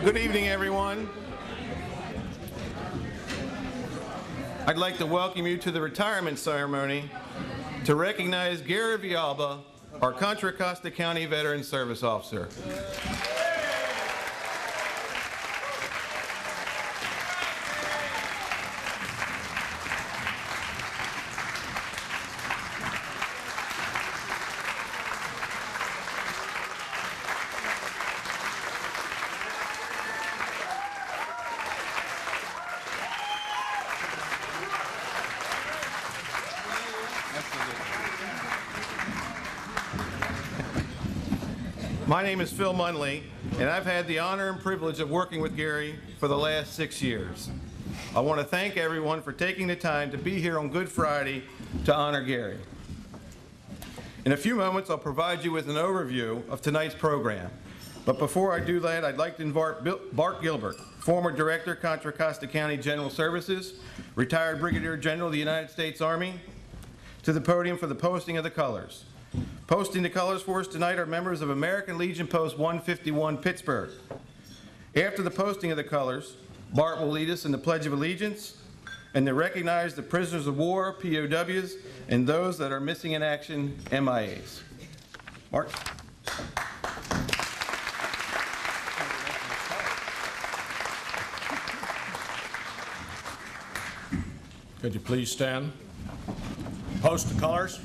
Good evening, everyone. I'd like to welcome you to the retirement ceremony to recognize Gary Villalba, our Contra Costa County Veteran Service Officer. My name is Phil Munley, and I've had the honor and privilege of working with Gary for the last 6 years. I want to thank everyone for taking the time to be here on Good Friday to honor Gary. In a few moments, I'll provide you with an overview of tonight's program. But before I do that, I'd like to invite Bart Gilbert, former Director, Contra Costa County General Services, retired Brigadier General of the United States Army, to the podium for the posting of the colors. Posting the colors for us tonight are members of American Legion Post 151 Pittsburgh. After the posting of the colors, Bart will lead us in the Pledge of Allegiance and to recognize the prisoners of war, POWs, and those that are missing in action, MIAs. Bart? Could you please stand? Post the colors.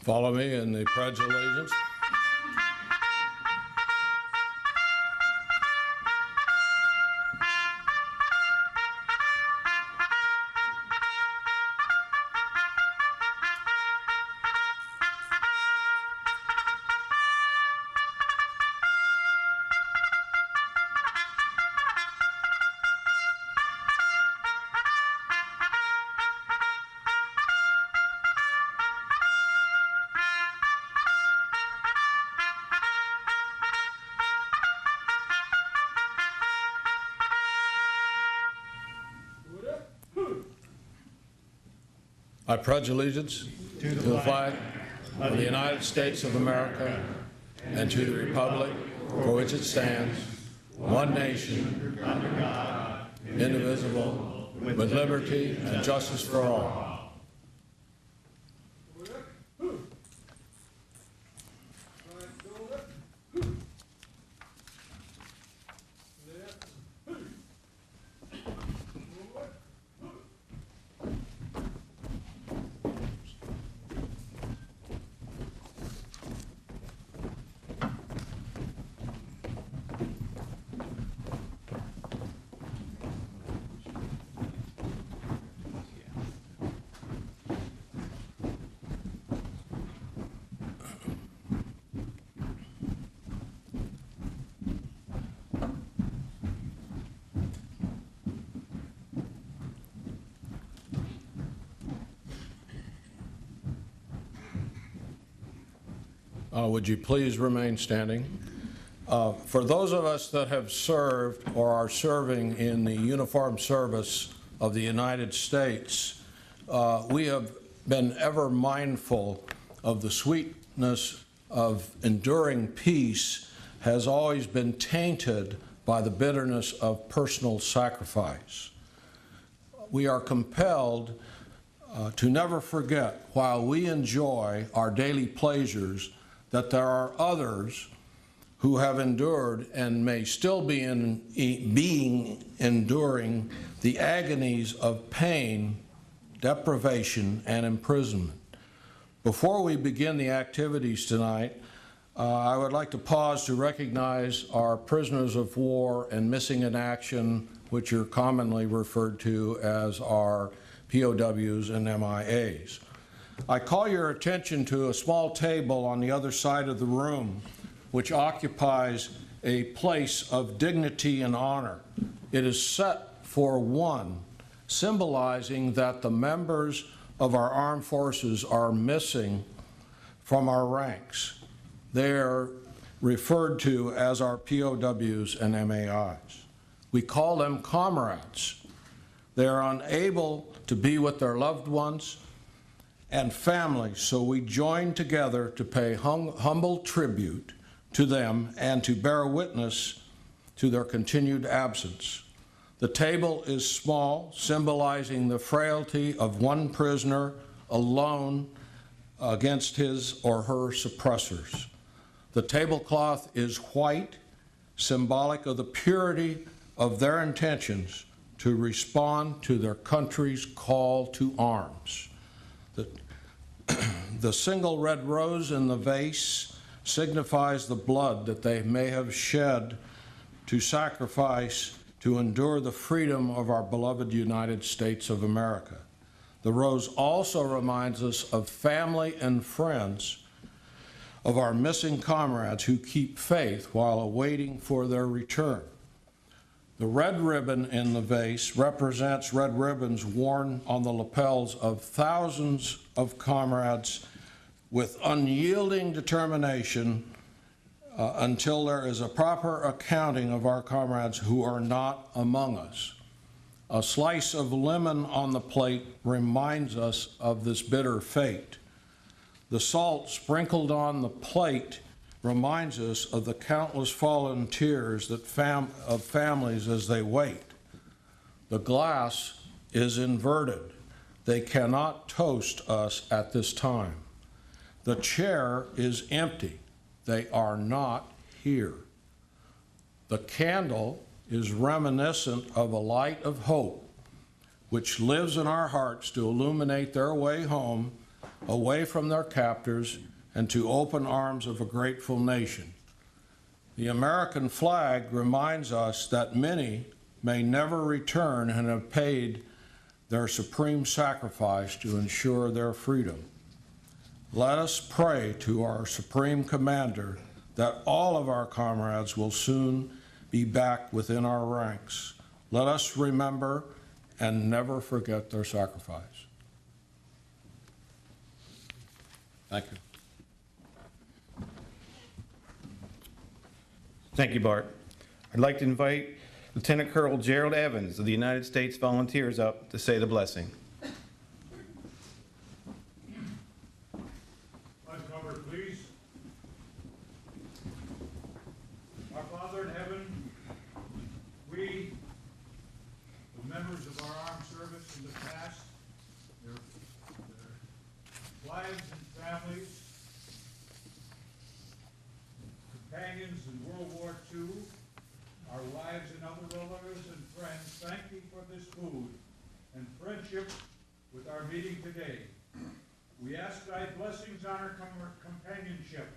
Follow me in the Pledge of Allegiance. I pledge allegiance to the flag of the United States of America and to the republic for which it stands, one nation, under God, indivisible, with liberty and justice for all. Would you please remain standing? For those of us that have served or are serving in the uniformed service of the United States, we have been ever mindful of the sweet greatness of enduring peace has always been tainted by the bitterness of personal sacrifice. We are compelled to never forget, while we enjoy our daily pleasures, that there are others who have endured and may still be enduring the agonies of pain, deprivation, and imprisonment. Before we begin the activities tonight, I would like to pause to recognize our prisoners of war and missing in action, which are commonly referred to as our POWs and MIAs. I call your attention to a small table on the other side of the room, which occupies a place of dignity and honor. It is set for one, symbolizing that the members of our armed forces are missing from our ranks. They are referred to as our POWs and MAIs. We call them comrades. They are unable to be with their loved ones and families, so we join together to pay humble tribute to them and to bear witness to their continued absence. The table is small, symbolizing the frailty of one prisoner alone against his or her suppressors. The tablecloth is white, symbolic of the purity of their intentions to respond to their country's call to arms. The single red rose in the vase signifies the blood that they may have shed to sacrifice to endure the freedom of our beloved United States of America. The rose also reminds us of family and friends of our missing comrades who keep faith while awaiting for their return. The red ribbon in the vase represents red ribbons worn on the lapels of thousands of comrades with unyielding determination until there is a proper accounting of our comrades who are not among us. A slice of lemon on the plate reminds us of this bitter fate. The salt sprinkled on the plate reminds us of the countless fallen tears of families as they wait. The glass is inverted. They cannot toast us at this time. The chair is empty. They are not here. The candle is reminiscent of a light of hope, which lives in our hearts to illuminate their way home, away from their captors, and to open arms of a grateful nation. The American flag reminds us that many may never return and have paid their supreme sacrifice to ensure their freedom. Let us pray to our Supreme Commander that all of our comrades will soon be back within our ranks. Let us remember and never forget their sacrifice. Thank you. Thank you, Bart. I'd like to invite Lieutenant Colonel Gerald Evans of the United States Volunteers up to say the blessing. Uncovered, please. Our Father in heaven, we, the members of our armed service in the past, their wives and families, companions in World War II, our wives and other relatives and friends, thank you for this food and friendship with our meeting today. We ask thy blessings on our companionship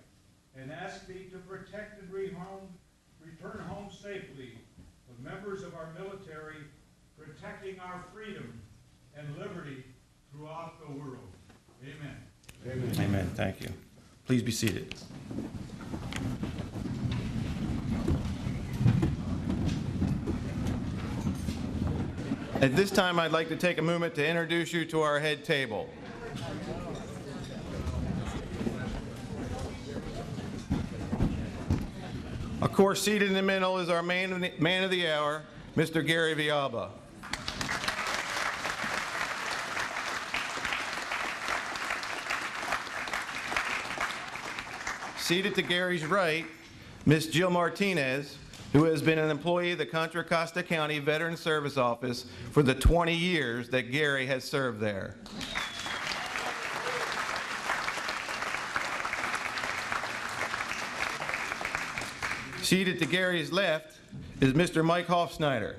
and ask thee to protect and return home safely the members of our military, protecting our freedom and liberty throughout the world. Amen. Amen. Amen. Thank you. Please be seated. At this time, I'd like to take a moment to introduce you to our head table. Of course, seated in the middle is our man of the hour, Mr. Gary Villalba. Seated to Gary's right, Miss Jill Martinez, who has been an employee of the Contra Costa County Veteran Service Office for the 20 years that Gary has served there. Seated to Gary's left is Mr. Mike Hofsnyder.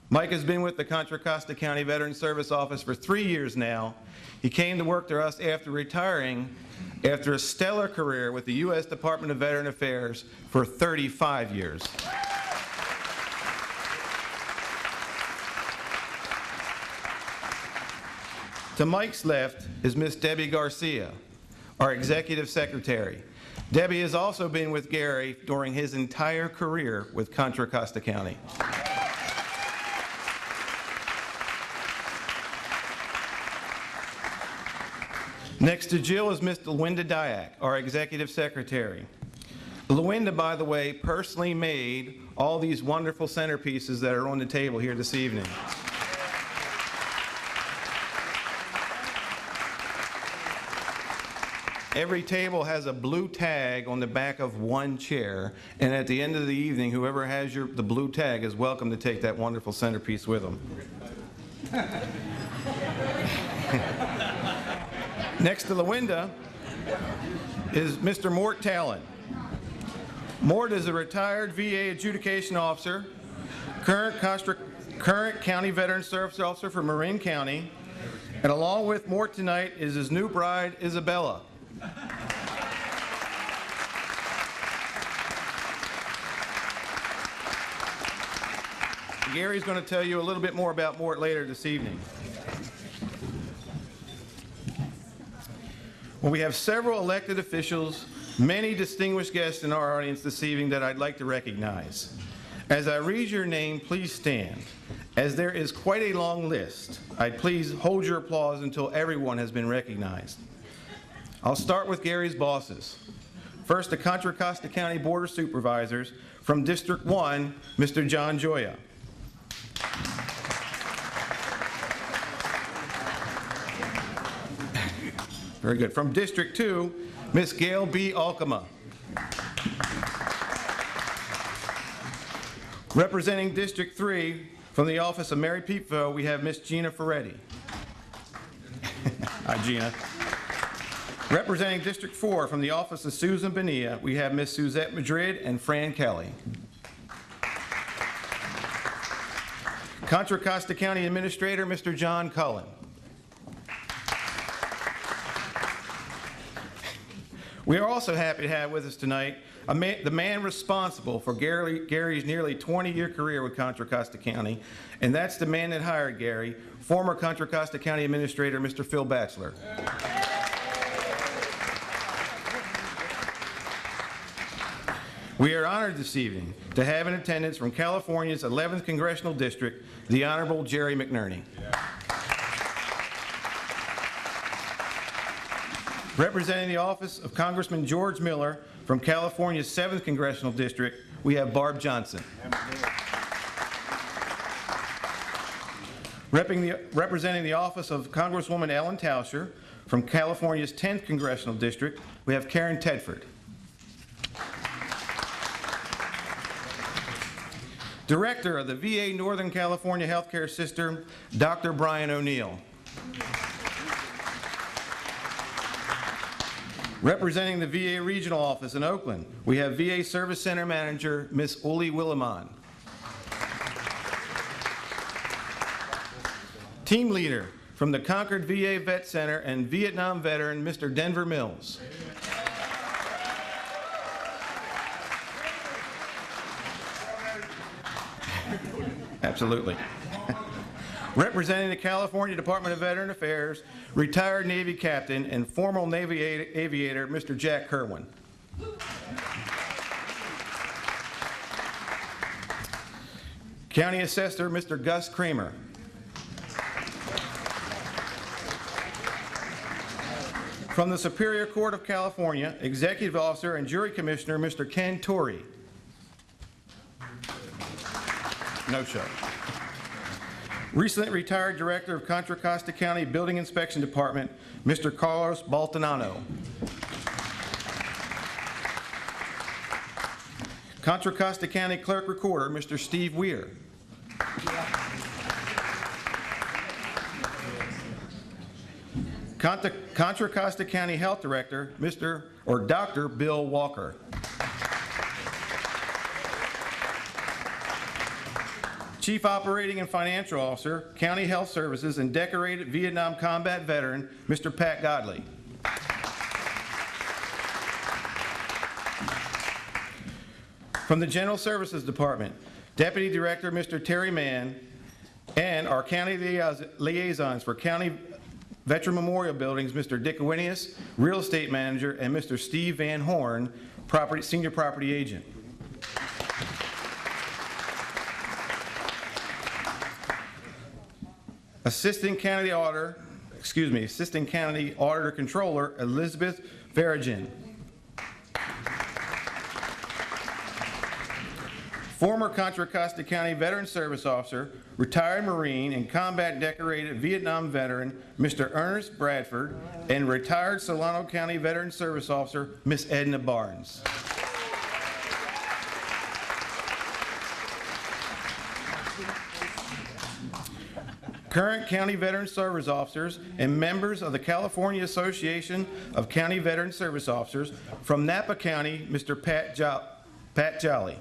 Mike has been with the Contra Costa County Veteran Service Office for 3 years now. He came to work to us after retiring after a stellar career with the U.S. Department of Veteran Affairs for 35 years. To Mike's left is Miss Debbie Garcia, our Executive Secretary. Debbie has also been with Gary during his entire career with Contra Costa County. Next to Jill is Ms. Luinda Dyack, our Executive Secretary. Luinda, by the way, personally made all these wonderful centerpieces that are on the table here this evening. Every table has a blue tag on the back of one chair, and at the end of the evening, whoever has the blue tag is welcome to take that wonderful centerpiece with them. Next to Luinda is Mr. Mort Talon. Mort is a retired VA adjudication officer, current County Veteran Service Officer for Marin County, and along with Mort tonight is his new bride, Isabella. Gary's going to tell you a little bit more about Mort later this evening. Well, we have several elected officials, many distinguished guests in our audience this evening that I'd like to recognize. As I read your name, please stand. As there is quite a long list, I'd please hold your applause until everyone has been recognized. I'll start with Gary's bosses. First, the Contra Costa County Board of Supervisors from District 1, Mr. John Joya. Very good. From District 2, Ms. Gail B. Alkema. Representing District 3, from the office of Mary Peepville, we have Ms. Gina Ferretti. Hi, Gina. Representing District 4, from the office of Susan Bonilla, we have Ms. Suzette Madrid and Fran Kelly. Contra Costa County Administrator, Mr. John Cullen. We are also happy to have with us tonight the man responsible for Gary's nearly 20-year career with Contra Costa County, and that's the man that hired Gary, former Contra Costa County Administrator, Mr. Phil Batchelor. We are honored this evening to have in attendance from California's 11th Congressional District, the Honorable Jerry McNerney. Representing the office of Congressman George Miller from California's 7th Congressional District, we have Barb Johnson. Representing the office of Congresswoman Ellen Tauscher from California's 10th Congressional District, we have Karen Tedford. Director of the VA Northern California Healthcare System, Dr. Brian O'Neill. Representing the VA Regional Office in Oakland, we have VA Service Center Manager, Ms. Uli Willimon. Team leader from the Concord VA Vet Center and Vietnam veteran, Mr. Denver Mills. Absolutely. Representing the California Department of Veteran Affairs, retired Navy captain and former Navy aviator, Mr. Jack Kerwin. County Assessor, Mr. Gus Kramer. From the Superior Court of California, Executive Officer and Jury Commissioner, Mr. Ken Torrey. No show. Recently retired Director of Contra Costa County Building Inspection Department, Mr. Carlos Baltanano. Contra Costa County Clerk Recorder, Mr. Steve Weir. Contra Costa County Health Director, Dr. Bill Walker. Chief Operating and Financial Officer, County Health Services, and decorated Vietnam combat veteran, Mr. Pat Godley. From the General Services Department, Deputy Director, Mr. Terry Mann, and our county liaisons for County Veteran Memorial Buildings, Mr. Dick Awinius, Real Estate Manager, and Mr. Steve Van Horn, Senior Property Agent. Assistant County Auditor Controller, Elizabeth Veragin. Former Contra Costa County Veteran Service Officer, retired Marine, and combat decorated Vietnam veteran, Mr. Ernest Bradford, and retired Solano County Veteran Service Officer, Miss Edna Barnes. Current County Veteran Service Officers and members of the California Association of County Veteran Service Officers, from Napa County, Mr. Pat Jolly.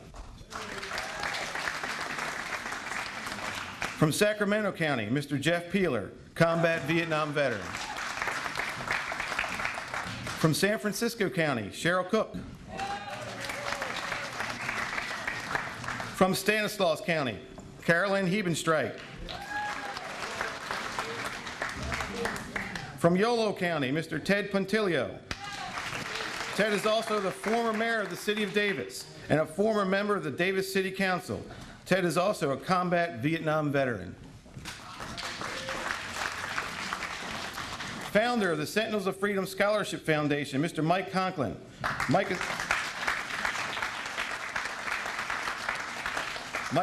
From Sacramento County, Mr. Jeff Peeler, combat Vietnam veteran. From San Francisco County, Cheryl Cook. From Stanislaus County, Carolyn Hebenstreit. From Yolo County, Mr. Ted Pontilio. Ted is also the former mayor of the City of Davis and a former member of the Davis City Council. Ted is also a combat Vietnam veteran. Founder of the Sentinels of Freedom Scholarship Foundation, Mr. Mike Conklin. Mike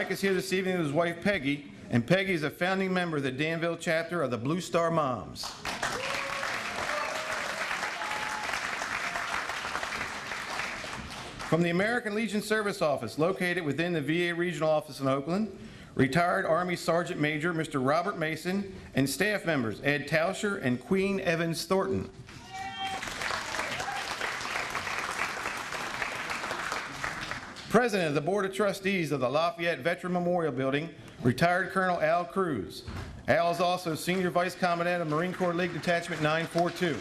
is here this evening with his wife Peggy, and Peggy is a founding member of the Danville chapter of the Blue Star Moms. From the American Legion Service Office, located within the VA Regional Office in Oakland, retired Army Sergeant Major Mr. Robert Mason, and staff members Ed Tauscher and Queen Evans Thornton. President of the Board of Trustees of the Lafayette Veteran Memorial Building, retired Colonel Al Cruz. Al is also Senior Vice Commandant of Marine Corps League Detachment 942.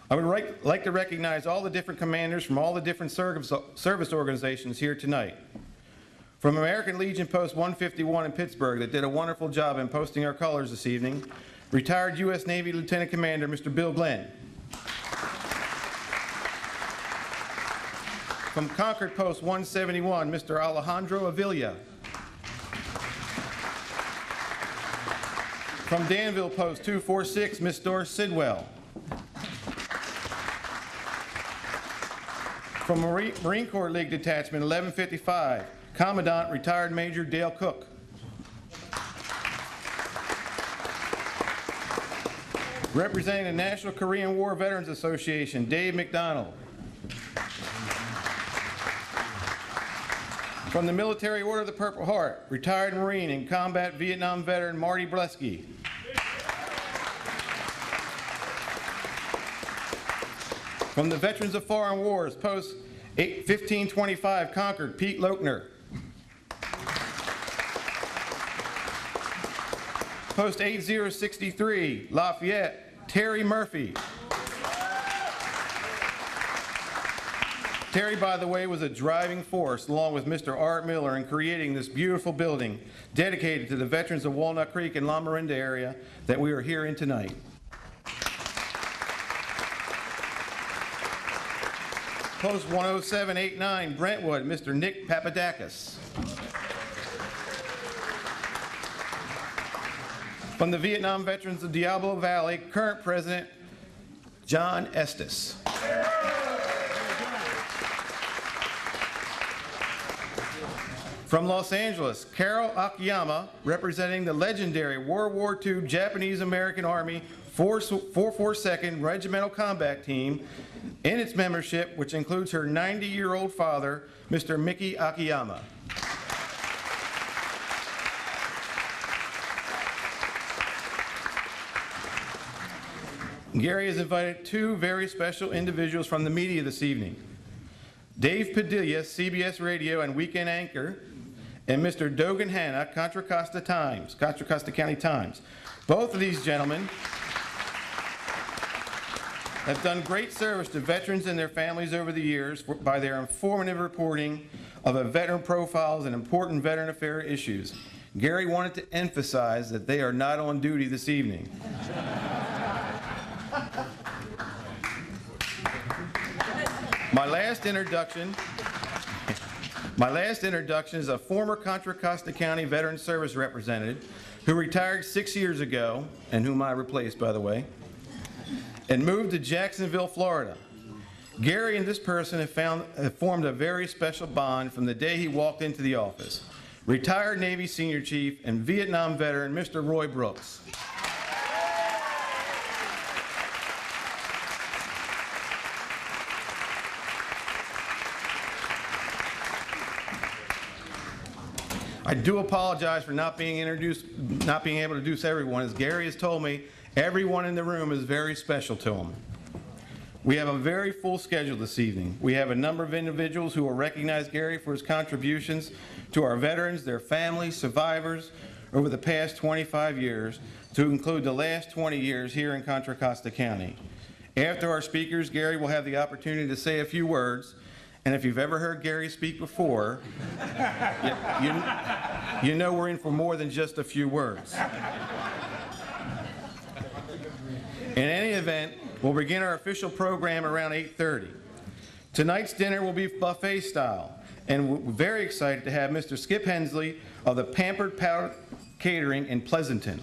I would like to recognize all the different commanders from all the different service organizations here tonight. From American Legion Post 151 in Pittsburgh, that did a wonderful job in posting our colors this evening, retired U.S. Navy Lieutenant Commander Mr. Bill Glenn. From Concord Post 171, Mr. Alejandro Avila. From Danville Post 246, Ms. Doris Sidwell. From Marine Corps League Detachment 1155, Commandant Retired Major Dale Cook. Representing the National Korean War Veterans Association, Dave McDonald. From the Military Order of the Purple Heart, retired Marine and combat Vietnam veteran Marty Blesky. From the Veterans of Foreign Wars, Post 1525, Concord, Pete Lochner. Post 8063, Lafayette, Terry Murphy. Terry, by the way, was a driving force, along with Mr. Art Miller, in creating this beautiful building dedicated to the veterans of Walnut Creek and La Marinda area that we are here in tonight. Post 10789, Brentwood, Mr. Nick Papadakis. From the Vietnam Veterans of Diablo Valley, current President John Estes. From Los Angeles, Carol Akiyama, representing the legendary World War II Japanese American Army 442nd Regimental Combat Team and its membership, which includes her 90-year-old father, Mr. Mickey Akiyama. Gary has invited two very special individuals from the media this evening. Dave Padilla, CBS Radio and weekend anchor, and Mr. Dogan Hanna, Contra Costa County Times. Both of these gentlemen have done great service to veterans and their families over the years by their informative reporting of veteran profiles and important veteran affair issues. Gary wanted to emphasize that they are not on duty this evening. My last introduction is a former Contra Costa County Veteran Service representative who retired 6 years ago, and whom I replaced, by the way, and moved to Jacksonville, Florida. Gary and this person have formed a very special bond from the day he walked into the office. Retired Navy Senior Chief and Vietnam veteran, Mr. Roy Brooks. I do apologize for not being able to introduce everyone. As Gary has told me, everyone in the room is very special to him. We have a very full schedule this evening. We have a number of individuals who will recognize Gary for his contributions to our veterans, their families, survivors over the past 25 years, to include the last 20 years here in Contra Costa County. After our speakers, Gary will have the opportunity to say a few words. And if you've ever heard Gary speak before, you know we're in for more than just a few words. In any event, we'll begin our official program around 8:30. Tonight's dinner will be buffet style, and we're very excited to have Mr. Skip Hensley of the Pampered Palate Catering in Pleasanton.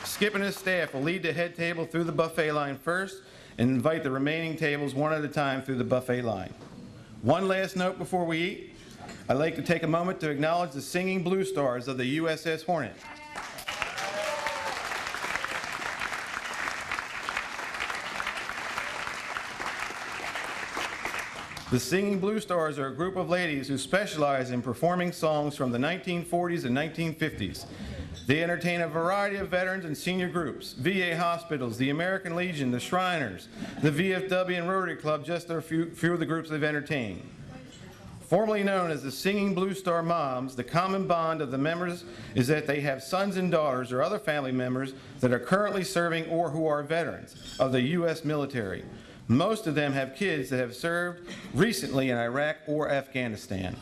Skip and his staff will lead the head table through the buffet line first and invite the remaining tables one at a time through the buffet line. One last note before we eat. I'd like to take a moment to acknowledge the singing Blue Stars of the USS Hornet. The Singing Blue Stars are a group of ladies who specialize in performing songs from the 1940s and 1950s. They entertain a variety of veterans and senior groups, VA hospitals, the American Legion, the Shriners, the VFW and Rotary Club, just a few of the groups they've entertained. Formerly known as the Singing Blue Star Moms, the common bond of the members is that they have sons and daughters or other family members that are currently serving or who are veterans of the U.S. military. Most of them have kids that have served recently in Iraq or Afghanistan.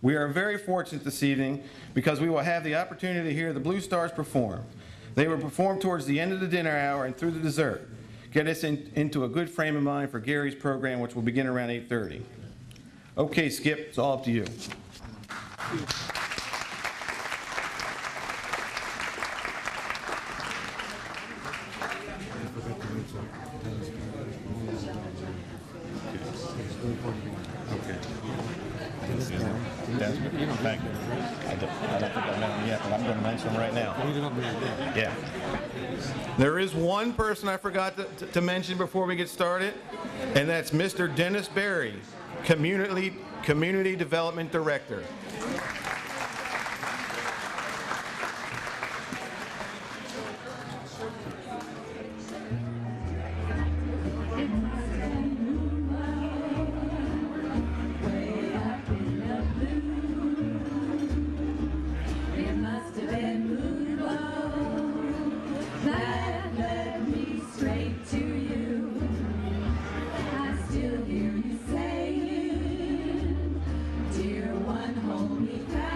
We are very fortunate this evening because we will have the opportunity to hear the Blue Stars perform. They will perform towards the end of the dinner hour and through the dessert. Get us into a good frame of mind for Gary's program, which will begin around 8:30. Okay, Skip, it's all up to you. Thank you. I don't think I met him yet, but I'm going to mention him right now. Yeah. There is one person I forgot to mention before we get started, and that's Mr. Dennis Berry, Community Development Director. Dear one, hold me fast.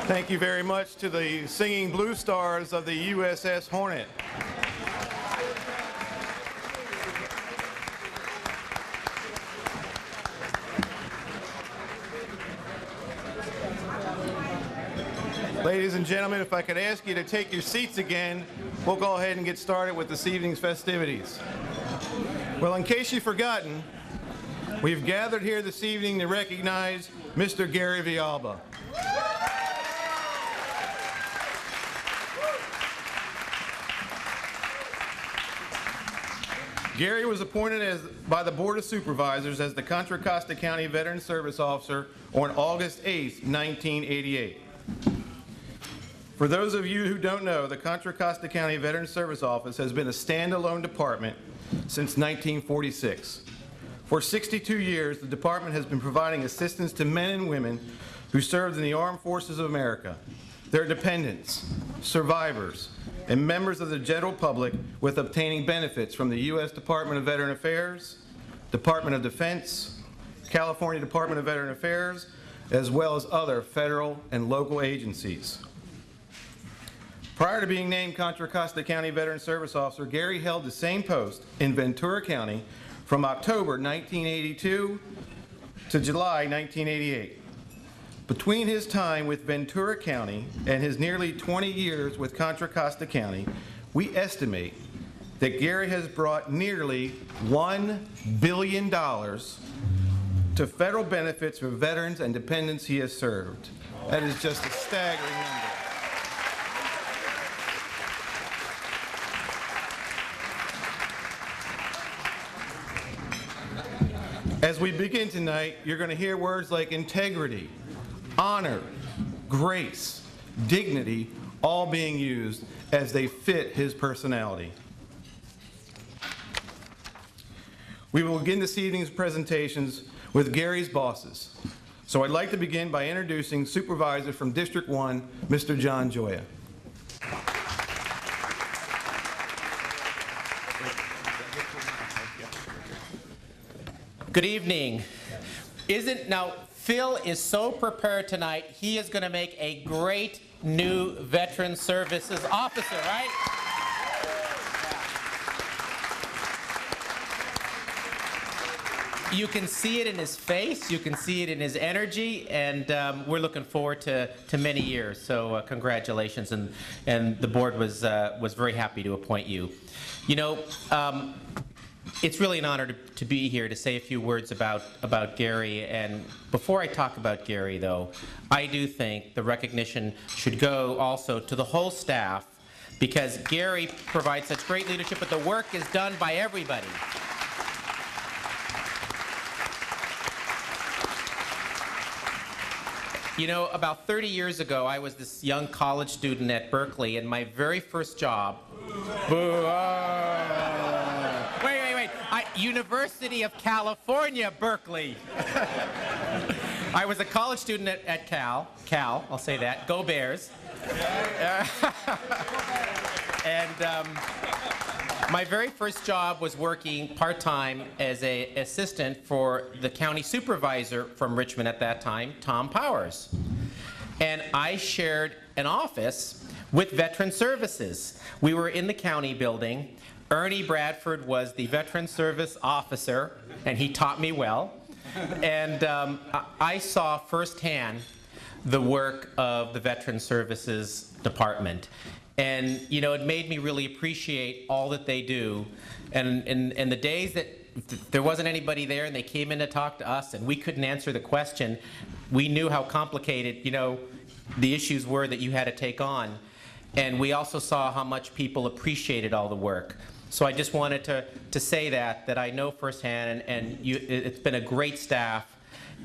Thank you very much to the singing Blue Stars of the USS Hornet. Ladies and gentlemen, if I could ask you to take your seats again, we'll go ahead and get started with this evening's festivities. Well, in case you've forgotten, we've gathered here this evening to recognize Mr. Gary Villalba. Gary was appointed by the Board of Supervisors as the Contra Costa County Veteran Service Officer on August 8, 1988. For those of you who don't know, the Contra Costa County Veteran Service Office has been a standalone department since 1946. For 62 years, the department has been providing assistance to men and women who served in the Armed Forces of America, their dependents, survivors, and members of the general public with obtaining benefits from the U.S. Department of Veteran Affairs, Department of Defense, California Department of Veteran Affairs, as well as other federal and local agencies. Prior to being named Contra Costa County Veteran Service Officer, Gary held the same post in Ventura County from October 1982 to July 1988. Between his time with Ventura County and his nearly 20 years with Contra Costa County, we estimate that Gary has brought nearly $1 billion to federal benefits for veterans and dependents he has served. That is just a staggering number. As we begin tonight, you're going to hear words like integrity, honor, grace, dignity, all being used as they fit his personality. We will begin this evening's presentations with Gary's bosses. So I'd like to begin by introducing Supervisor from District 1, Mr. John Joya. Good evening. Now, Phil is so prepared tonight, he is going to make a great new Veteran Services officer, right? You can see it in his face, you can see it in his energy, and we're looking forward to many years. So congratulations, and the board was very happy to appoint you. You know, it's really an honor to be here to say a few words about Gary. And before I talk about Gary, though, I do think the recognition should go also to the whole staff, because Gary provides such great leadership, but the work is done by everybody. You know, about 30 years ago, I was this young college student at Berkeley, and my very first job... University of California, Berkeley. I was a college student at Cal, I'll say that, go Bears. And my very first job was working part-time as an assistant for the county supervisor from Richmond at that time, Tom Powers. And I shared an office with Veteran Services. We were in the county building. Ernie Bradford was the Veteran Service Officer, and he taught me well. And I saw firsthand the work of the Veteran Services Department. And, you know, it made me really appreciate all that they do. And the days that there wasn't anybody there and they came in to talk to us and we couldn't answer the question, we knew how complicated, you know, the issues were that you had to take on. And we also saw how much people appreciated all the work. So I just wanted to say that I know firsthand, and it's been a great staff,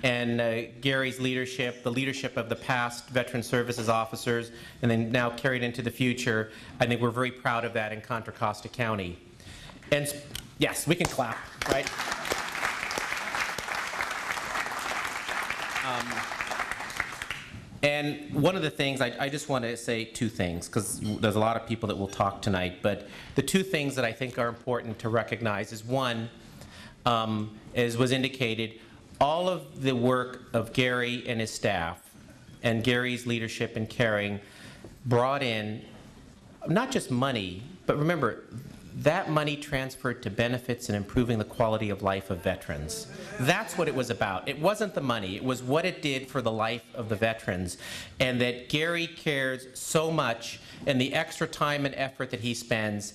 and Gary's leadership, the leadership of the past Veteran Services officers, and then now carried into the future, I think we're very proud of that in Contra Costa County. And yes, we can clap, right? And one of the things, I just want to say two things, because there's a lot of people that will talk tonight, but the two things that I think are important to recognize is, one, as was indicated, all of the work of Gary and his staff and Gary's leadership and caring brought in not just money, but remember, that money transferred to benefits and improving the quality of life of veterans. That's what it was about. It wasn't the money, it was what it did for the life of the veterans. And that Gary cares so much, and the extra time and effort that he spends.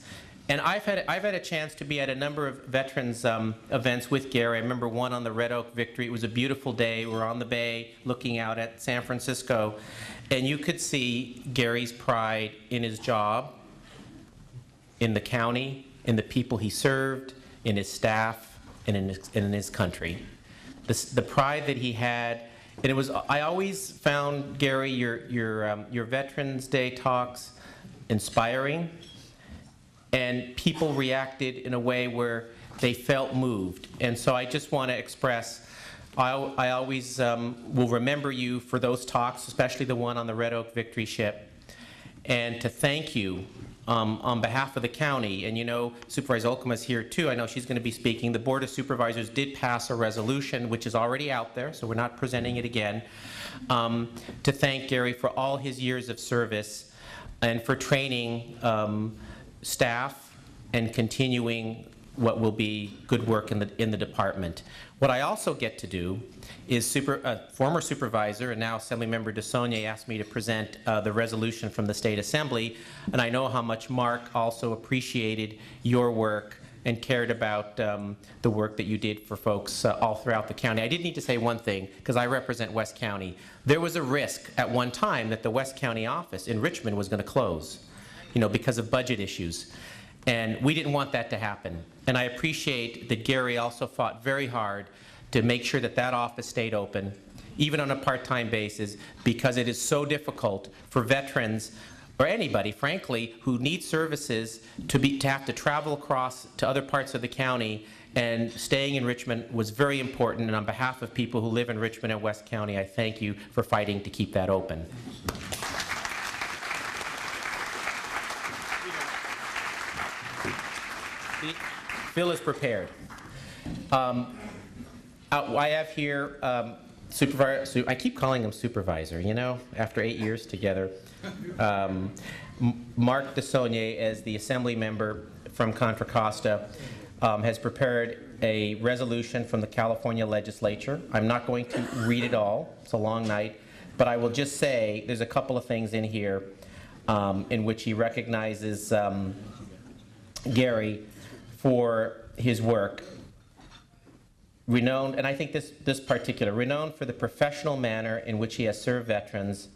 And I've had a chance to be at a number of veterans events with Gary. I remember one on the Red Oak Victory. It was a beautiful day. We were on the bay looking out at San Francisco. And you could see Gary's pride in his job, in the county, in the people he served, in his staff, and in his country. The pride that he had, and it was, I always found, Gary, your Veterans Day talks inspiring, and people reacted in a way where they felt moved. And so I just want to express, I always will remember you for those talks, especially the one on the Red Oak Victory Ship, and to thank you on behalf of the county. And you know, Supervisor Olcom is here too. I know she's going to be speaking. The Board of Supervisors did pass a resolution, which is already out there, so we're not presenting it again, to thank Gary for all his years of service and for training staff and continuing what will be good work in the department. What I also get to do is former supervisor and now Assemblymember DeSaulnier asked me to present the resolution from the State Assembly, and I know how much Mark also appreciated your work and cared about the work that you did for folks all throughout the county. I did need to say one thing, because I represent West County. There was a risk at one time that the West County office in Richmond was going to close, you know, because of budget issues. And we didn't want that to happen. And I appreciate that Gary also fought very hard to make sure that that office stayed open, even on a part-time basis, because it is so difficult for veterans, or anybody, frankly, who needs services to have to travel across to other parts of the county, and staying in Richmond was very important. And on behalf of people who live in Richmond and West County, I thank you for fighting to keep that open. Phil is prepared. I have here Supervisor, I keep calling him Supervisor, you know, after 8 years together. Mark DeSaulnier, as the Assembly member from Contra Costa, has prepared a resolution from the California legislature. I'm not going to read it all, it's a long night, but I will just say there's a couple of things in here in which he recognizes Gary for his work. Renowned, and I think this particular, renowned for the professional manner in which he has served veterans,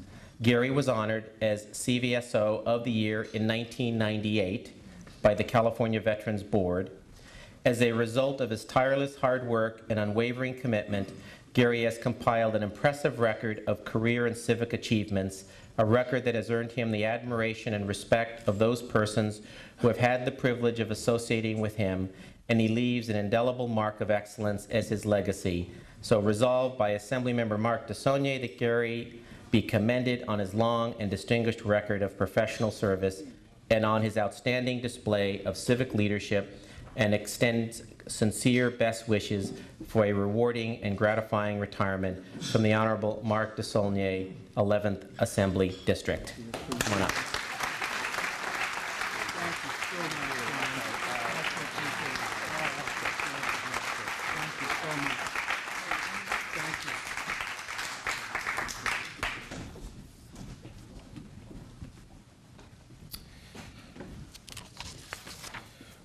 Gary was honored as CVSO of the Year in 1998 by the California Veterans Board. As a result of his tireless hard work and unwavering commitment, Gary has compiled an impressive record of career and civic achievements, a record that has earned him the admiration and respect of those persons who have had the privilege of associating with him, and he leaves an indelible mark of excellence as his legacy. So resolved by Assemblymember Mark DeSaulnier that Gary be commended on his long and distinguished record of professional service and on his outstanding display of civic leadership, and extends sincere best wishes for a rewarding and gratifying retirement from the Honorable Mark DeSaulnier, 11th Assembly District. Come on up.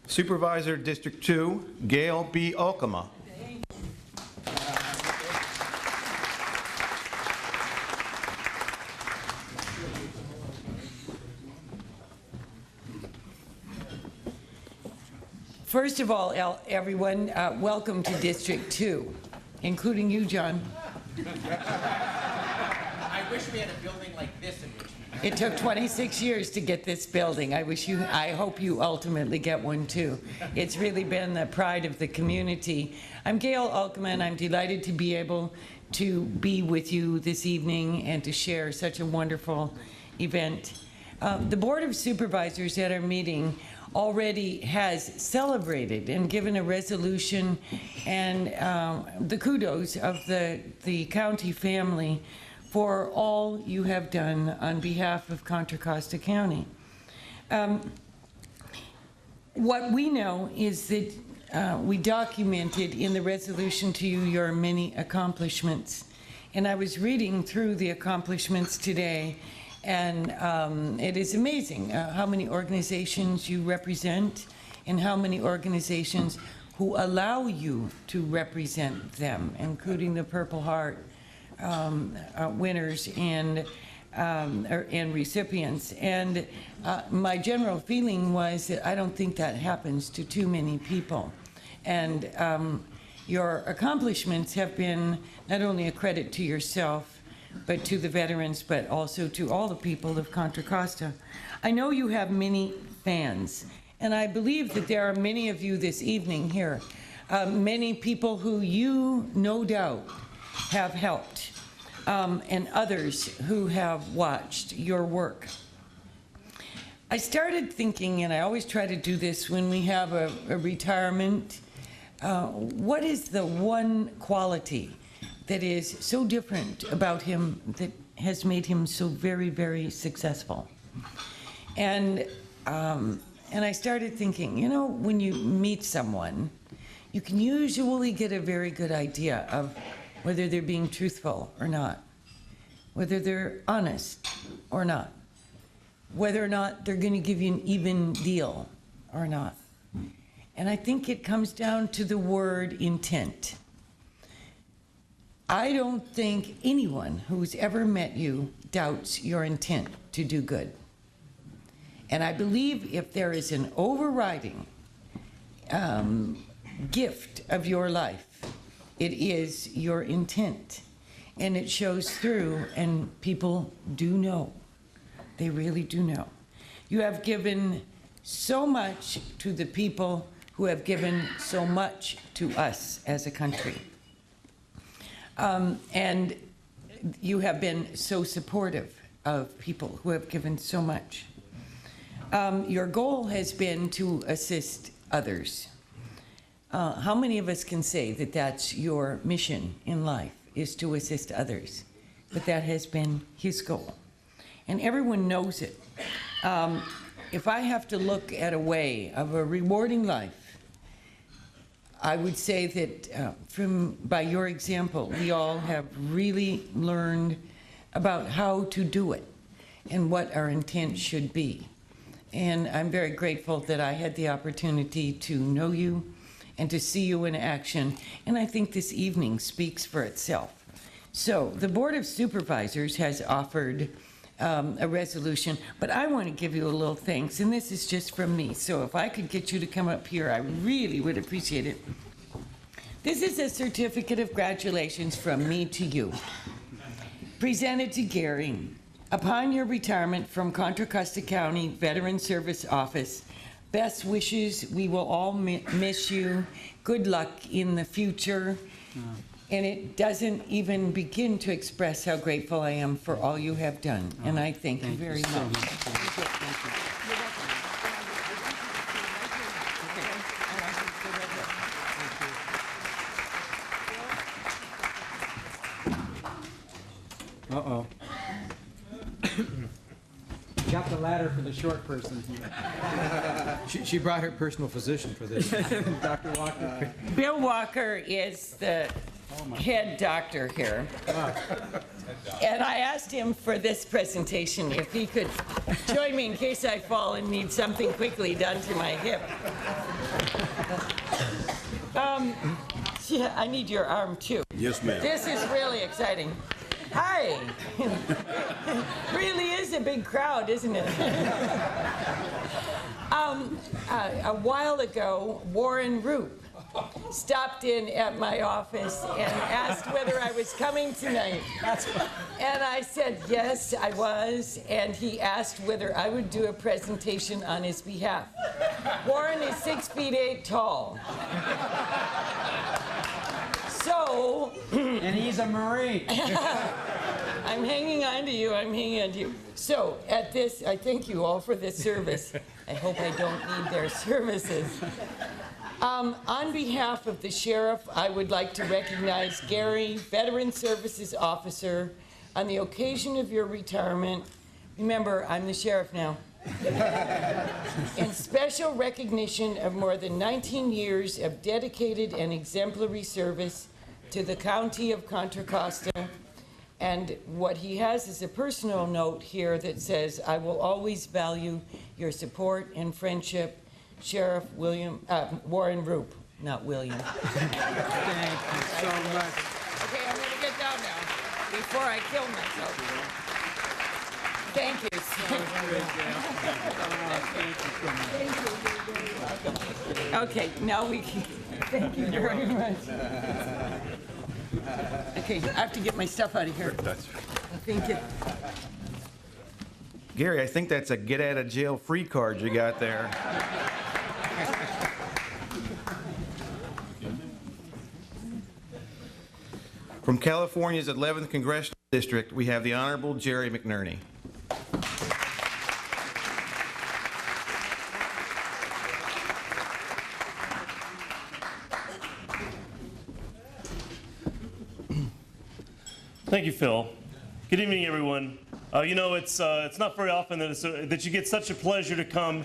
Supervisor District 2, Gail B. Olcom. First of all, everyone, welcome to District 2, including you, John. I wish we had a building like this in Richmond. It took 26 years to get this building. I hope you ultimately get one too. It's really been the pride of the community. I'm Gail Olcom, and I'm delighted to be able to be with you this evening and to share such a wonderful event. The Board of Supervisors at our meeting already has celebrated and given a resolution and the kudos of the county family for all you have done on behalf of Contra Costa County. What we know is that we documented in the resolution to you your many accomplishments. And I was reading through the accomplishments today, and it is amazing how many organizations you represent and how many organizations who allow you to represent them, including the Purple Heart winners and recipients. And my general feeling was that I don't think that happens to too many people. And your accomplishments have been not only a credit to yourself, but to the veterans, but also to all the people of Contra Costa. I know you have many fans, and I believe that there are many of you this evening here, many people who you, no doubt, have helped, and others who have watched your work. I started thinking, and I always try to do this when we have a retirement, what is the one quality that is so different about him that has made him so very, very successful? And I started thinking, you know, when you meet someone, you can usually get a very good idea of whether they're being truthful or not, whether they're honest or not, whether or not they're going to give you an even deal or not. And I think it comes down to the word intent. I don't think anyone who's ever met you doubts your intent to do good. And I believe if there is an overriding gift of your life, it is your intent. And it shows through, and people do know. They really do know. You have given so much to the people who have given so much to us as a country. And you have been so supportive of people who have given so much. Your goal has been to assist others. How many of us can say that that's your mission in life, is to assist others? But that has been his goal. And everyone knows it. If I have to look at a way of a rewarding life, I would say that by your example, we all have really learned about how to do it and what our intent should be. And I'm very grateful that I had the opportunity to know you and to see you in action. And I think this evening speaks for itself. So the Board of Supervisors has offered a resolution, but I want to give you a little thanks, and this is just from me. So if I could get you to come up here, I really would appreciate it. This is a certificate of congratulations from me to you. Presented to Gary, upon your retirement from Contra Costa County Veteran Service Office, best wishes. We will all miss you. Good luck in the future. And it doesn't even begin to express how grateful I am for all you have done. And I thank you very much. Uh-oh. Got the ladder for the short person. She brought her personal physician for this. Dr. Walker. Bill Walker is the head doctor here. And I asked him for this presentation if he could join me in case I fall and need something quickly done to my hip. Yeah, I need your arm too. Yes, ma'am. This is really exciting. Hi. Really is a big crowd, isn't it? A while ago, Warren Roop stopped in at my office and asked whether I was coming tonight. And I said, yes, I was. And he asked whether I would do a presentation on his behalf. Warren is 6'8" tall. So... And he's a Marine. I'm hanging on to you, I'm hanging on to you. So, at this, I thank you all for this service. I hope I don't need their services. On behalf of the sheriff, I would like to recognize Gary, Veteran Services Officer, on the occasion of your retirement, remember, I'm the sheriff now, in special recognition of more than 19 years of dedicated and exemplary service to the county of Contra Costa. And what he has is a personal note here that says, I will always value your support and friendship, Sheriff Warren Roop, not William. Thank you so much. Okay, I'm gonna get down now, before I kill myself. Thank you. Okay, now we can, thank you very much. Okay, I have to get my stuff out of here. Thank you. Gary, I think that's a get out of jail free card you got there. From California's 11th Congressional District, we have the Honorable Jerry McNerney. Thank you, Phil. Good evening, everyone. You know, it's not very often that you get such a pleasure to come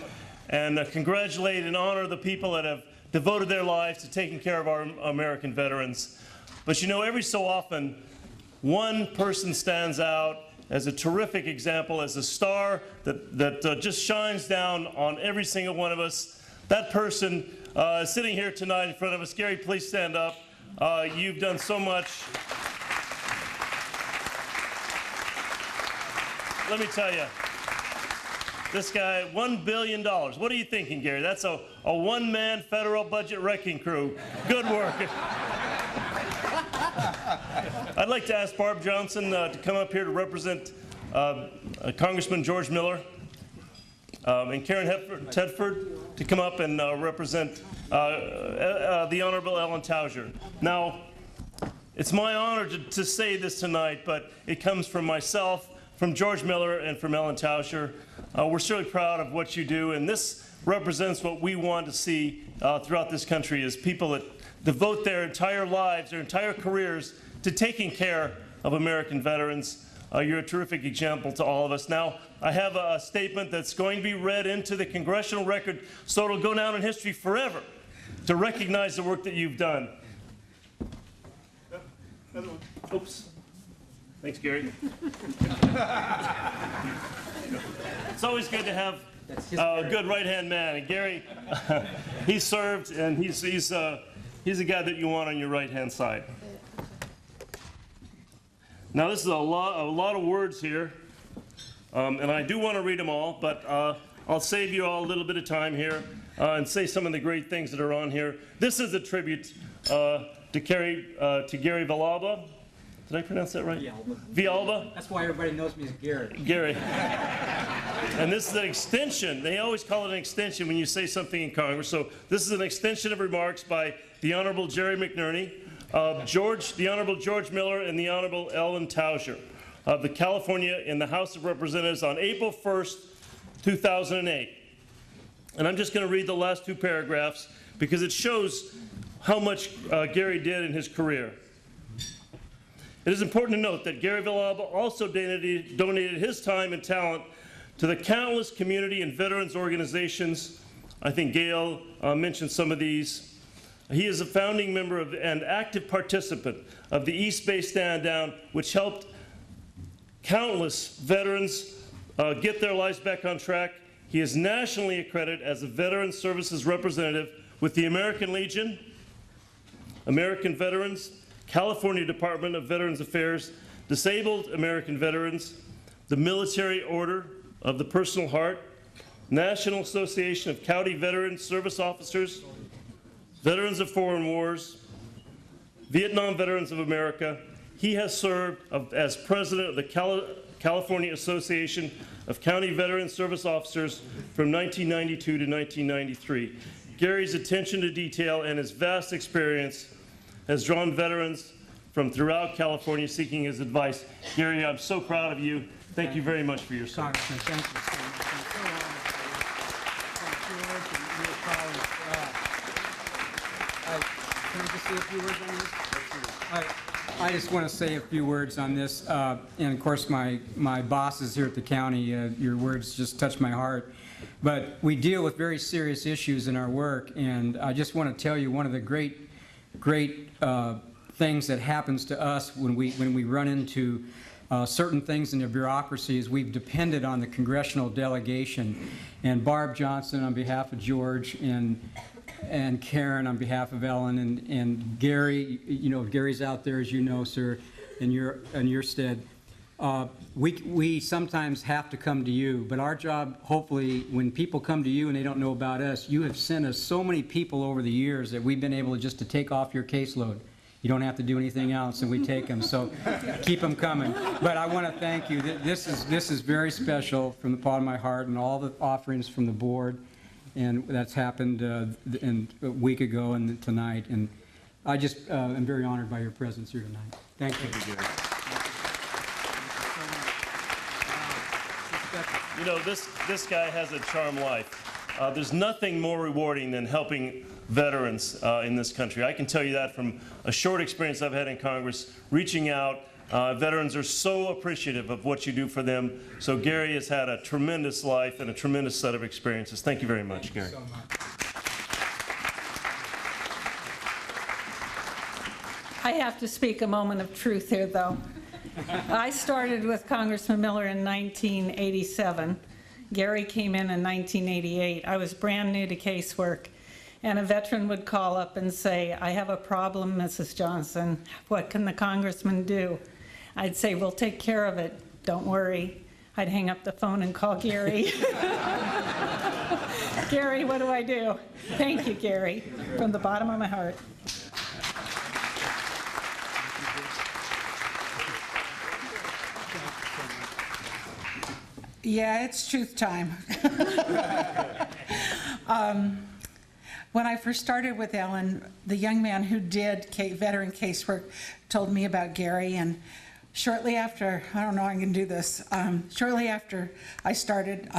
and congratulate and honor the people that have devoted their lives to taking care of our American veterans. But you know, every so often, one person stands out as a terrific example, as a star that just shines down on every single one of us. That person is sitting here tonight in front of us. Gary, please stand up. You've done so much. Let me tell you, this guy, $1 billion. What are you thinking, Gary? That's a one-man federal budget wrecking crew. Good work. I'd like to ask Barb Johnson to come up here to represent Congressman George Miller, and Karen Tedford to come up and represent the Honorable Ellen Tauger. Now, it's my honor to say this tonight, but it comes from myself, from George Miller, and from Ellen Tauger. We're certainly proud of what you do, and this represents what we want to see throughout this country, is people that devote their entire lives, their entire careers to taking care of American veterans. You're a terrific example to all of us. Now, I have a statement that's going to be read into the congressional record, so it'll go down in history forever to recognize the work that you've done. Another one. Oops. Thanks, Gary. It's always good to have a good right-hand man. And Gary, he served, and he's a guy that you want on your right-hand side. Now, this is a lot of words here, and I do want to read them all, but I'll save you all a little bit of time here and say some of the great things that are on here. This is a tribute to Gary Villalba. Did I pronounce that right? Villalba. That's why everybody knows me as Gary. Gary. And this is an extension. They always call it an extension when you say something in Congress. So this is an extension of remarks by the Honorable Jerry McNerney, the Honorable George Miller, and the Honorable Ellen Tauger of the California in the House of Representatives on April 1st, 2008. And I'm just going to read the last two paragraphs because it shows how much Gary did in his career. It is important to note that Gary Villalba also donated his time and talent to the countless community and veterans organizations. I think Gail mentioned some of these. He is a founding member and active participant of the East Bay Stand Down, which helped countless veterans get their lives back on track. He is nationally accredited as a Veteran Services Representative with the American Legion, American Veterans, California Department of Veterans Affairs, Disabled American Veterans, the Military Order of the Personal Heart, National Association of County Veteran Service Officers, Veterans of Foreign Wars, Vietnam Veterans of America. He has served as president of the California Association of County Veteran Service Officers from 1992 to 1993. Gary's attention to detail and his vast experience has drawn veterans from throughout California seeking his advice. Gary, I'm so proud of you. Thank you very much for your service. Congressman, thank you so much. I'm so honored for George and your colleagues. Can I just say a few words on this? All right. I just want to say a few words on this, and of course my bosses here at the county, your words just touch my heart. But we deal with very serious issues in our work, and I just want to tell you one of the great things that happens to us when we run into certain things in the bureaucracy is we've depended on the congressional delegation. And Barb Johnson on behalf of George and Karen on behalf of Ellen and Gary, you know, Gary's out there, as you know, sir, in your stead. We sometimes have to come to you, but our job, hopefully, when people come to you and they don't know about us, you have sent us so many people over the years that we've been able just to take off your caseload. You don't have to do anything else, and we take them. So keep them coming. But I want to thank you. This is very special from the bottom of my heart, and all the offerings from the board, and that's happened a week ago and tonight. And I just am very honored by your presence here tonight. Thank you. You know, this guy has a charmed life. There's nothing more rewarding than helping veterans in this country. I can tell you that from a short experience I've had in Congress, reaching out. Veterans are so appreciative of what you do for them. So Gary has had a tremendous life and a tremendous set of experiences. Thank you very much, Gary. Thank you so much. I have to speak a moment of truth here, though. I started with Congressman Miller in 1987. Gary came in 1988. I was brand new to casework, and a veteran would call up and say, I have a problem, Mrs. Johnson. What can the congressman do? I'd say, we'll take care of it. Don't worry. I'd hang up the phone and call Gary. Gary, what do I do? Thank you, Gary, from the bottom of my heart. Yeah, it's truth time. When I first started with Ellen, the young man who did veteran casework told me about Gary, and shortly after, I don't know how I can do this, shortly after I started,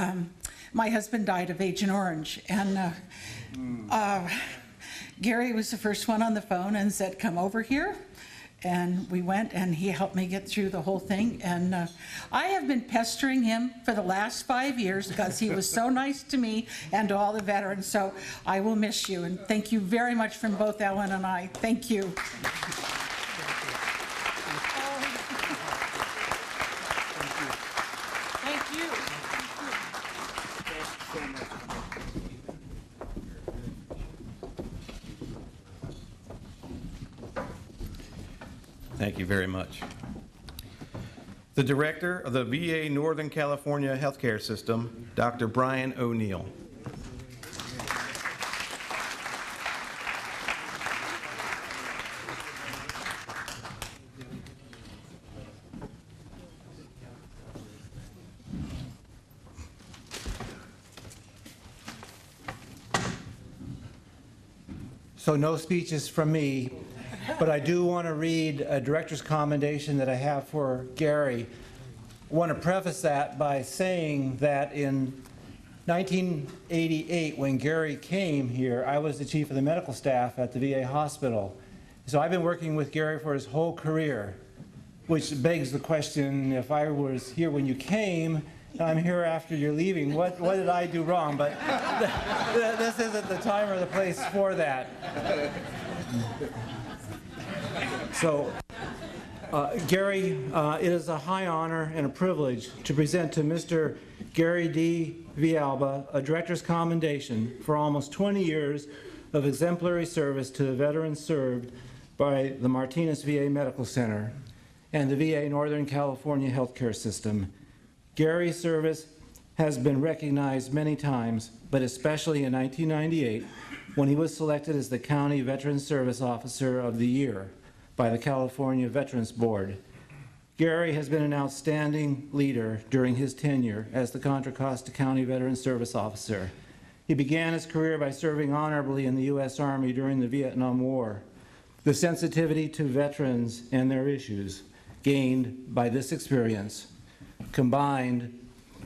my husband died of Agent Orange, and Gary was the first one on the phone and said, come over here. And we went, and he helped me get through the whole thing. And I have been pestering him for the last 5 years because he was so nice to me and to all the veterans. So I will miss you. And thank you very much from both Ellen and I. Thank you. Thank you. Thank you very much. The Director of the VA Northern California Healthcare System, Dr. Brian O'Neill. So no speeches from me, but I do want to read a director's commendation that I have for Gary. I want to preface that by saying that in 1988, when Gary came here, I was the chief of the medical staff at the VA hospital. So I've been working with Gary for his whole career, which begs the question, if I was here when you came, and I'm here after you're leaving, what did I do wrong? But this isn't the time or the place for that. So, Gary, it is a high honor and a privilege to present to Mr. Gary D. Villalba a director's commendation for almost 20 years of exemplary service to the veterans served by the Martinez VA Medical Center and the VA Northern California Healthcare System. Gary's service has been recognized many times, but especially in 1998 when he was selected as the County Veterans Service Officer of the Year by the California Veterans Board. Gary has been an outstanding leader during his tenure as the Contra Costa County Veterans Service Officer. He began his career by serving honorably in the U.S. Army during the Vietnam War. The sensitivity to veterans and their issues gained by this experience, combined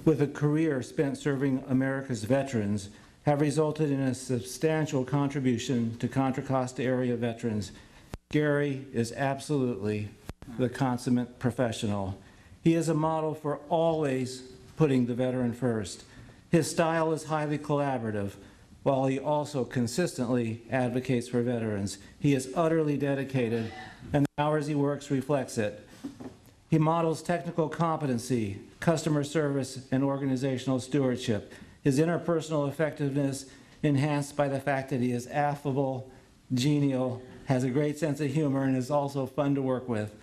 with a career spent serving America's veterans, have resulted in a substantial contribution to Contra Costa area veterans, Gary is absolutely the consummate professional. He is a model for always putting the veteran first. His style is highly collaborative, while he also consistently advocates for veterans. He is utterly dedicated, and the hours he works reflects it. He models technical competency, customer service, and organizational stewardship. His interpersonal effectiveness enhanced by the fact that he is affable, genial, has a great sense of humor, and is also fun to work with.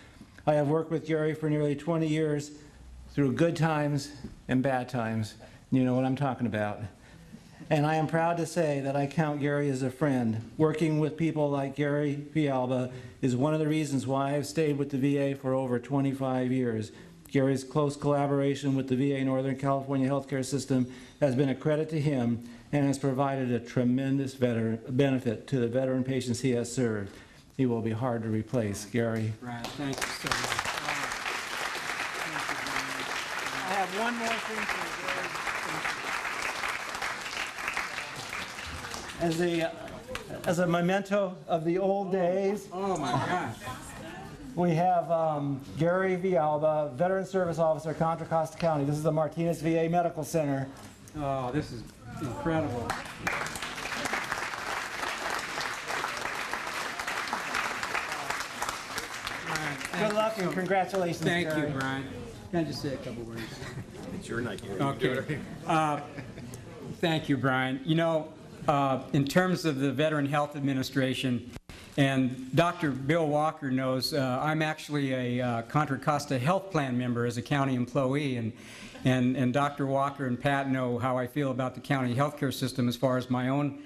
I have worked with Gary for nearly 20 years through good times and bad times. You know what I'm talking about. And I am proud to say that I count Gary as a friend. Working with people like Gary Villalba is one of the reasons why I've stayed with the VA for over 25 years. Gary's close collaboration with the VA Northern California healthcare system has been a credit to him and has provided a tremendous benefit to the veteran patients he has served. He will be hard to replace. Gary. Right, thank you so much. I have one more thing for Gary. As a memento of the old days. Oh my gosh. We have Gary Villalba, Veteran Service Officer, Contra, Costa County. This is the Martinez VA Medical Center. Oh, this is incredible. Good luck and congratulations, Thank Gary. you, Brian. Can I just say a couple words? It's your night, Gary. Okay. Thank you, Brian. You know, in terms of the Veteran Health Administration, and Dr. Bill Walker knows, I'm actually a Contra Costa Health Plan member as a county employee, and Dr. Walker and Pat know how I feel about the county healthcare system as far as my own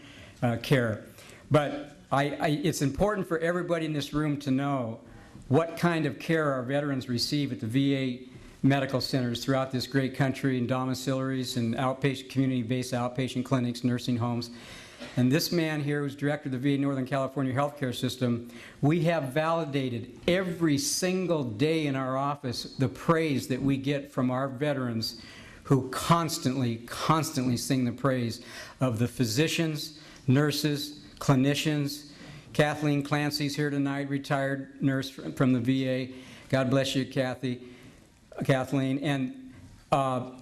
care. But it's important for everybody in this room to know what kind of care our veterans receive at the VA medical centers throughout this great country, in domiciliaries and outpatient, community-based outpatient clinics, nursing homes. And this man here, who's director of the VA Northern California healthcare system, we have validated every single day in our office the praise that we get from our veterans, who constantly sing the praise of the physicians, nurses, clinicians. Kathleen Clancy's here tonight, retired nurse from the VA. God bless you, Kathleen. And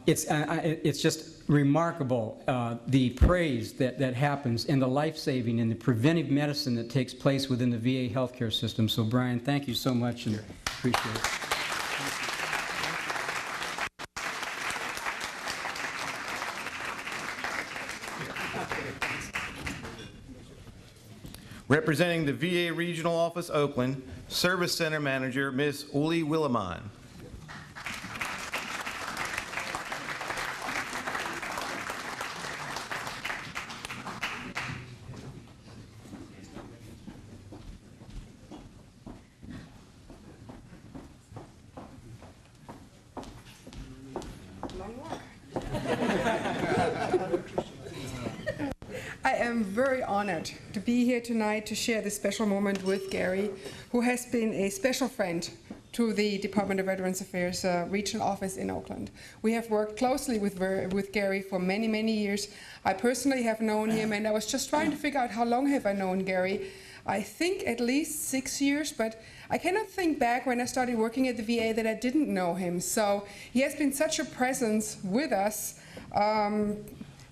it's just remarkable, the praise that happens, and the life-saving and the preventive medicine that takes place within the VA healthcare system. So, Brian, thank you so much, and appreciate it. Representing the VA Regional Office, Oakland, Service Center Manager, Ms. Uli Willeman. I am very honored to be here tonight to share this special moment with Gary, who has been a special friend to the Department of Veterans Affairs regional office in Oakland. We have worked closely with Gary for many, many years. I personally have known him, and I was just trying to figure out how long have I known Gary. I think at least 6 years, but I cannot think back when I started working at the VA that I didn't know him. So he has been such a presence with us,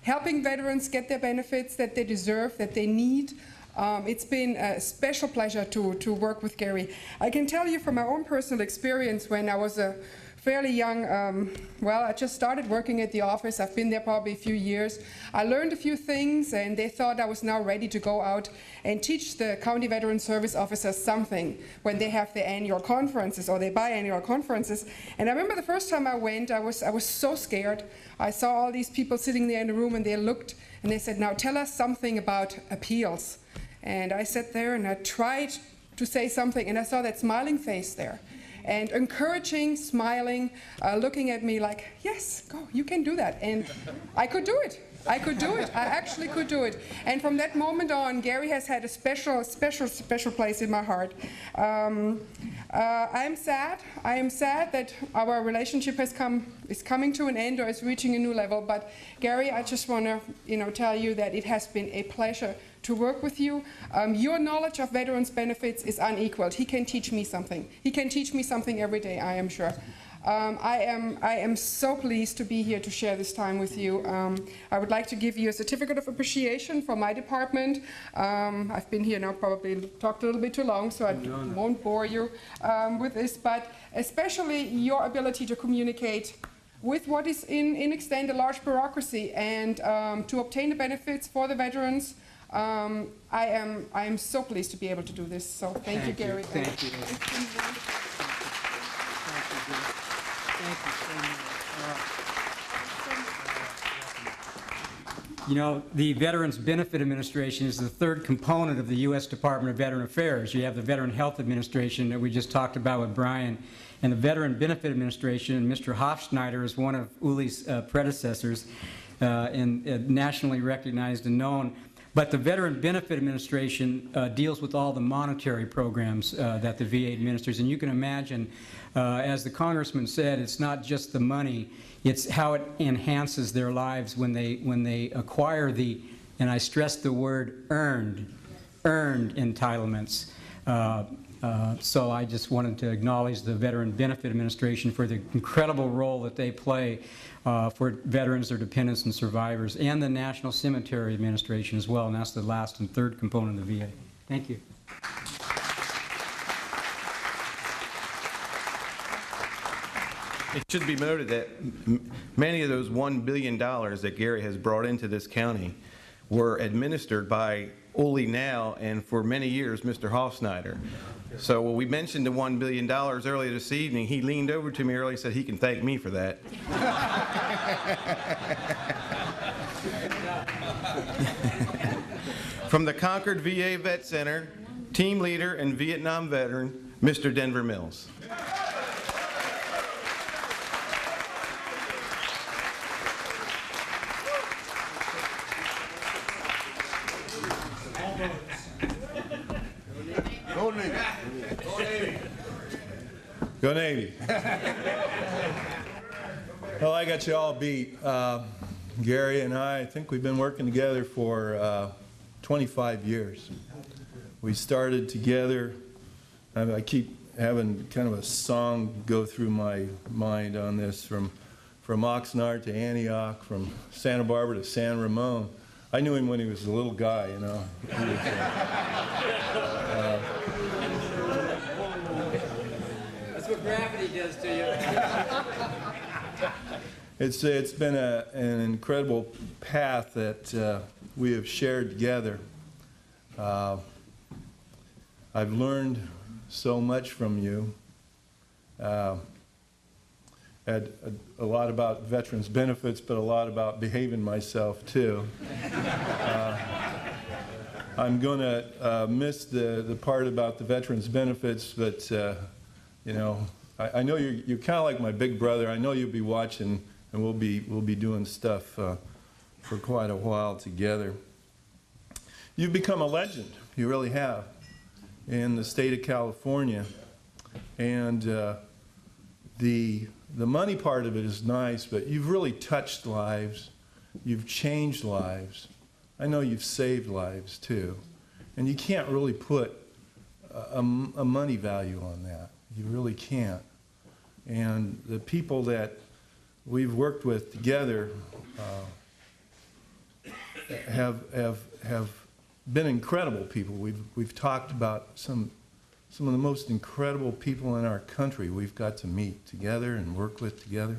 helping veterans get their benefits that they deserve, that they need. It's been a special pleasure to work with Gary. I can tell you from my own personal experience, when I was a fairly young, I just started working at the office. I've been there probably a few years. I learned a few things, and they thought I was now ready to go out and teach the county veteran service officers something when they have their annual conferences or their biannual conferences. And I remember the first time I went, I was so scared. I saw all these people sitting there in the room, and they looked and they said, "Now tell us something about appeals." And I sat there and I tried to say something, and I saw that smiling face there. And encouraging, smiling, looking at me like, "Yes, go, you can do that." And I could do it. I could do it. I actually could do it. And from that moment on, Gary has had a special place in my heart. I am sad. I am sad that our relationship is coming to an end or is reaching a new level. But Gary, I just want to, tell you that it has been a pleasure to work with you. Your knowledge of veterans benefits is unequaled. He can teach me something. He can teach me something every day, I am sure. I am so pleased to be here to share this time with you. I would like to give you a certificate of appreciation from my department. I've been here now, probably talked a little bit too long, so I won't bore you with this, but especially your ability to communicate with what is in extent a large bureaucracy and to obtain the benefits for the veterans. I am so pleased to be able to do this. So thank you, Gary. Thank you. Thank you so much. The Veterans Benefit Administration is the third component of the U.S. Department of Veteran Affairs. You have the Veteran Health Administration that we just talked about with Brian, and the Veteran Benefit Administration, and Mr. Hofschneider is one of Uli's predecessors and nationally recognized and known. But the Veteran Benefit Administration deals with all the monetary programs that the VA administers. And you can imagine, as the Congressman said, it's not just the money, it's how it enhances their lives when they acquire the, and I stress the word earned entitlements. So I just wanted to acknowledge the Veteran Benefit Administration for the incredible role that they play for veterans, their dependents, and survivors, and the National Cemetery Administration as well, and that's the last and third component of the VA. Thank you. It should be noted that many of those $1 billion that Gary has brought into this county were administered by Uli now and for many years Mr. Hofschneider. So when we mentioned the $1 billion earlier this evening, he leaned over to me earlier and said he can thank me for that. From the Concord VA Vet Center, team leader and Vietnam veteran, Mr. Denver Mills. Go Navy. Well, I got you all beat. Gary and I think we've been working together for 25 years. We started together. I keep having kind of a song go through my mind on this, from Oxnard to Antioch, from Santa Barbara to San Ramon. I knew him when he was a little guy, you know. He was, What gravity does to you. It's been an incredible path that we have shared together. I've learned so much from you. A lot about veterans benefits, but a lot about behaving myself too. I'm going to miss the part about the veterans benefits, but you know, I know you're kind of like my big brother. I know you'll be watching, and we'll be doing stuff for quite a while together. You've become a legend. You really have, in the state of California, and the money part of it is nice, but you've really touched lives. You've changed lives. I know you've saved lives too, and you can't really put a money value on that. You really can't. And the people that we've worked with together have been incredible people. We've talked about some of the most incredible people in our country we've got to meet together and work with together.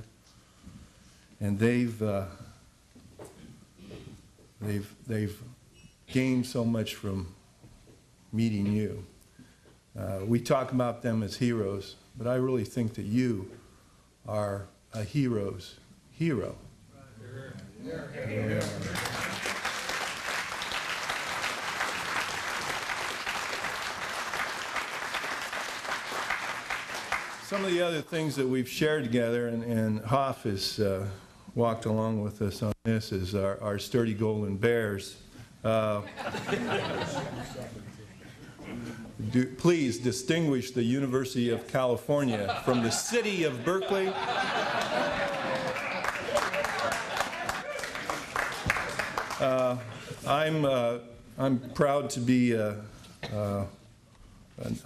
And they've gained so much from meeting you. We talk about them as heroes, but I really think that you are a hero's hero. Yeah. Some of the other things that we've shared together, and Hoff is walked along with us on this is our sturdy golden bears. Please distinguish the University of California from the city of Berkeley. I'm proud to be a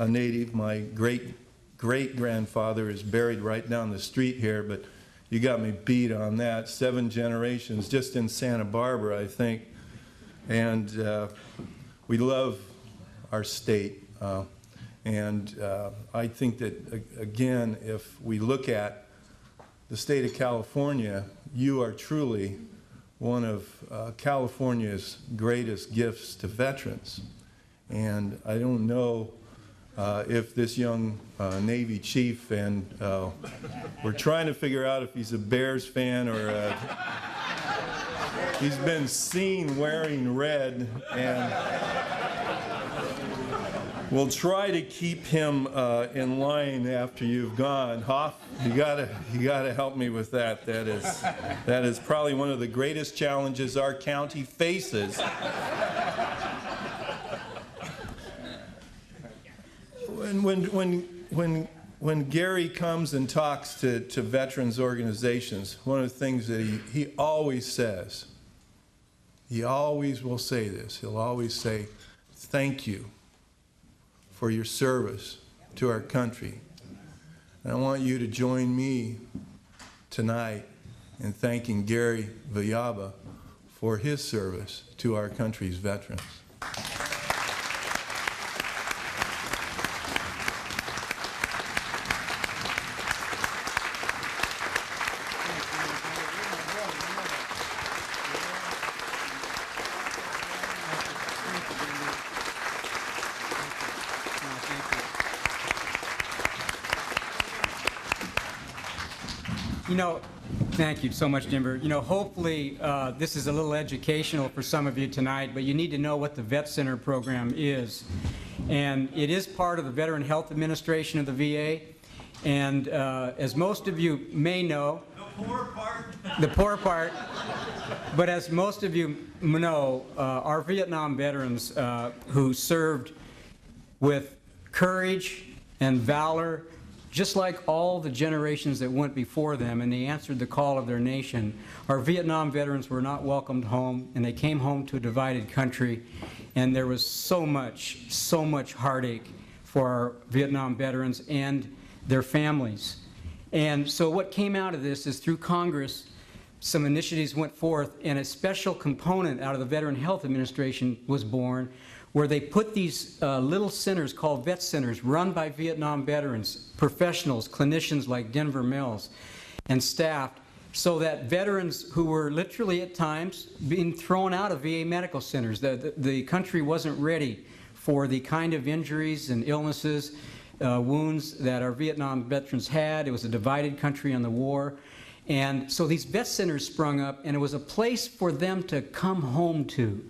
native. My great-grandfather is buried right down the street here, but you got me beat on that. 7 generations just in Santa Barbara, I think. And we love our state. I think that, again, if we look at the state of California, you are truly one of California's greatest gifts to veterans. And I don't know if this young Navy chief, and we're trying to figure out if he's a Bears fan or he's been seen wearing red, and we'll try to keep him in line after you've gone. Hoff, you gotta help me with that. That is probably one of the greatest challenges our county faces. When Gary comes and talks to veterans organizations, one of the things that he always says, he always will say this, he'll always say, thank you for your service to our country. And I want you to join me tonight in thanking Gary Villalba for his service to our country's veterans. Thank you so much, Denver. Hopefully this is a little educational for some of you tonight, but you need to know what the Vet Center program is. And it is part of the Veteran Health Administration of the VA. And as most of you may know, the poor part, but as most of you know, our Vietnam veterans who served with courage and valor, just like all the generations that went before them, and they answered the call of their nation. Our Vietnam veterans were not welcomed home, and they came home to a divided country, and there was so much heartache for our Vietnam veterans and their families. And so what came out of this is through Congress, some initiatives went forth, and a special component out of the Veteran Health Administration was born, where they put these little centers called vet centers run by Vietnam veterans, professionals, clinicians like Denver Mills, and staffed, so that veterans who were literally at times being thrown out of VA medical centers, the country wasn't ready for the kind of injuries and illnesses, wounds that our Vietnam veterans had. It was a divided country in the war. And so these vet centers sprung up, and it was a place for them to come home to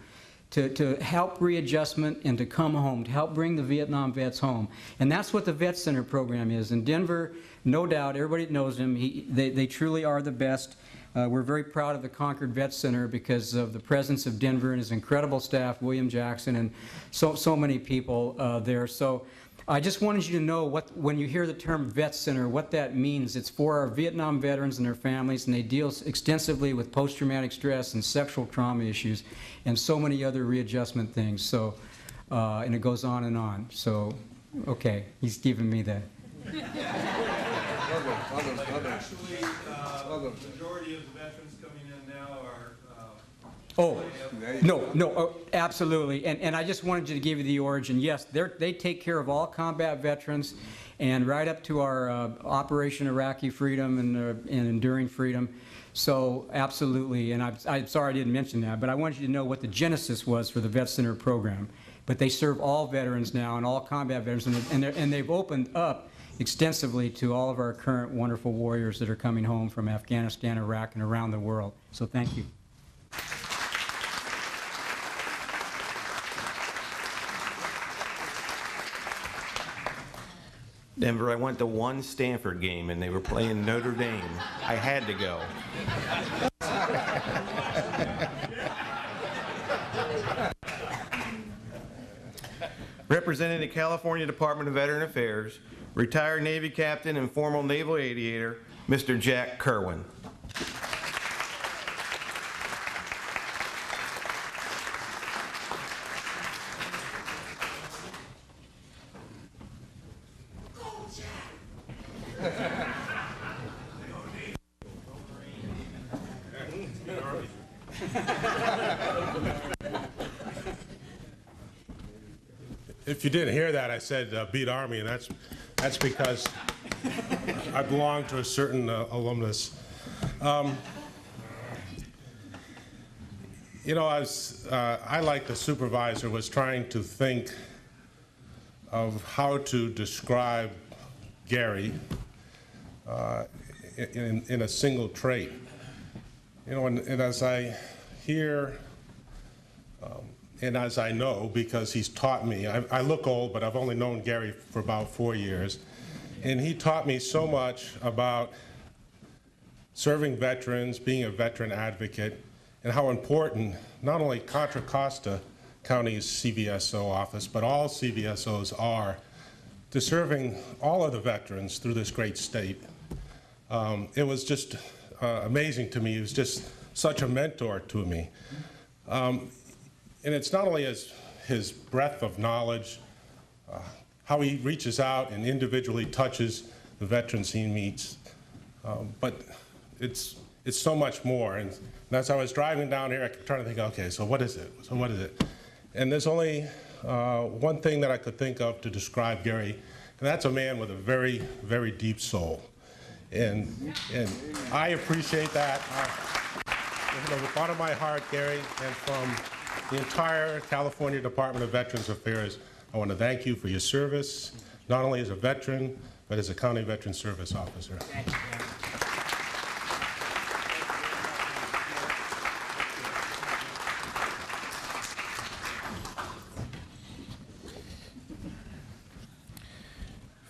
help readjustment and to come home, to help bring the Vietnam vets home. And that's what the Vet Center program is. In Denver, no doubt, everybody knows them. They truly are the best. We're very proud of the Concord Vet Center because of the presence of Denver and his incredible staff, William Jackson, and so many people there. So I just wanted you to know when you hear the term Vet Center, what that means. It's for our Vietnam veterans and their families, and they deal extensively with post-traumatic stress and sexual trauma issues and so many other readjustment things. So, and it goes on and on. So, okay, he's giving me that. Actually, the majority of the veterans coming in now are... No, absolutely. And I just wanted to give you the origin. Yes, they take care of all combat veterans, and right up to our Operation Iraqi Freedom and Enduring Freedom. So absolutely, and I'm sorry I didn't mention that, but I wanted you to know what the genesis was for the Vet Center program. But they serve all veterans now and all combat veterans, and they've opened up extensively to all of our current wonderful warriors that are coming home from Afghanistan, Iraq, and around the world. So thank you. Denver, I went to one Stanford game, and they were playing Notre Dame. I had to go. Representing the California Department of Veteran Affairs, retired Navy captain and former naval aviator, Mr. Jack Kerwin. If you didn't hear that, I said beat Army, and that's because I belong to a certain alumnus. You know, I, like the supervisor, was trying to think of how to describe Gary in a single trait. You know, and as I hear and as I know, because he's taught me, I look old, but I've only known Gary for about 4 years, and he taught me so much about serving veterans, being a veteran advocate, and how important not only Contra Costa County's CVSO office, but all CVSOs are to serving all of the veterans through this great state. It was just amazing to me. He was just such a mentor to me. And it's not only his breadth of knowledge, how he reaches out and individually touches the veterans he meets, but it's so much more. And as I was driving down here, I kept trying to think, okay, so what is it? So what is it? And there's only one thing that I could think of to describe Gary, and that's a man with a very, very deep soul. And I appreciate that. From the bottom of my heart, Gary, and from the entire California Department of Veterans Affairs, I want to thank you for your service, not only as a veteran, but as a County Veteran Service Officer. Thank you.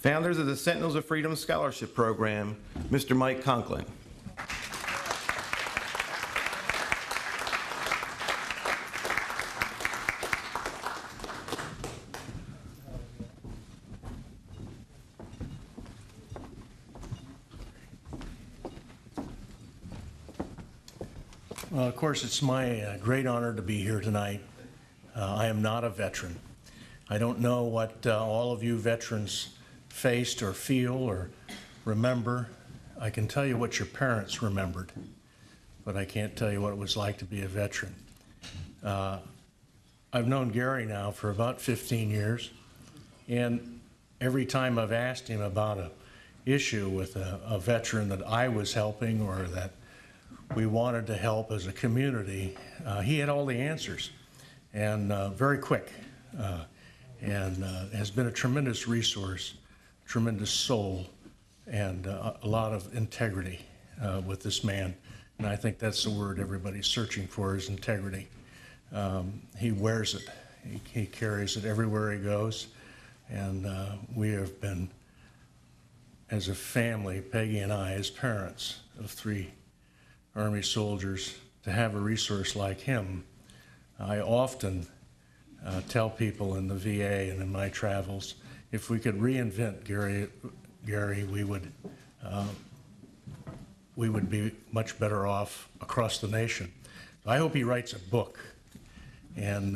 Founders of the Sentinels of Freedom Scholarship Program, Mr. Mike Conklin. Well, of course, it's my great honor to be here tonight. I am not a veteran. I don't know what all of you veterans faced or feel or remember. I can tell you what your parents remembered, but I can't tell you what it was like to be a veteran. I've known Gary now for about 15 years, and every time I've asked him about an issue with a veteran that I was helping or that we wanted to help as a community, he had all the answers, and very quick, and has been a tremendous resource, tremendous soul, and a lot of integrity with this man. And I think that's the word everybody's searching for, is integrity. He wears it. He carries it everywhere he goes. And we have been, as a family, Peggy and I, as parents of 3 Army soldiers, to have a resource like him. I often tell people in the VA and in my travels, if we could reinvent Gary, we would be much better off across the nation. So I hope he writes a book, and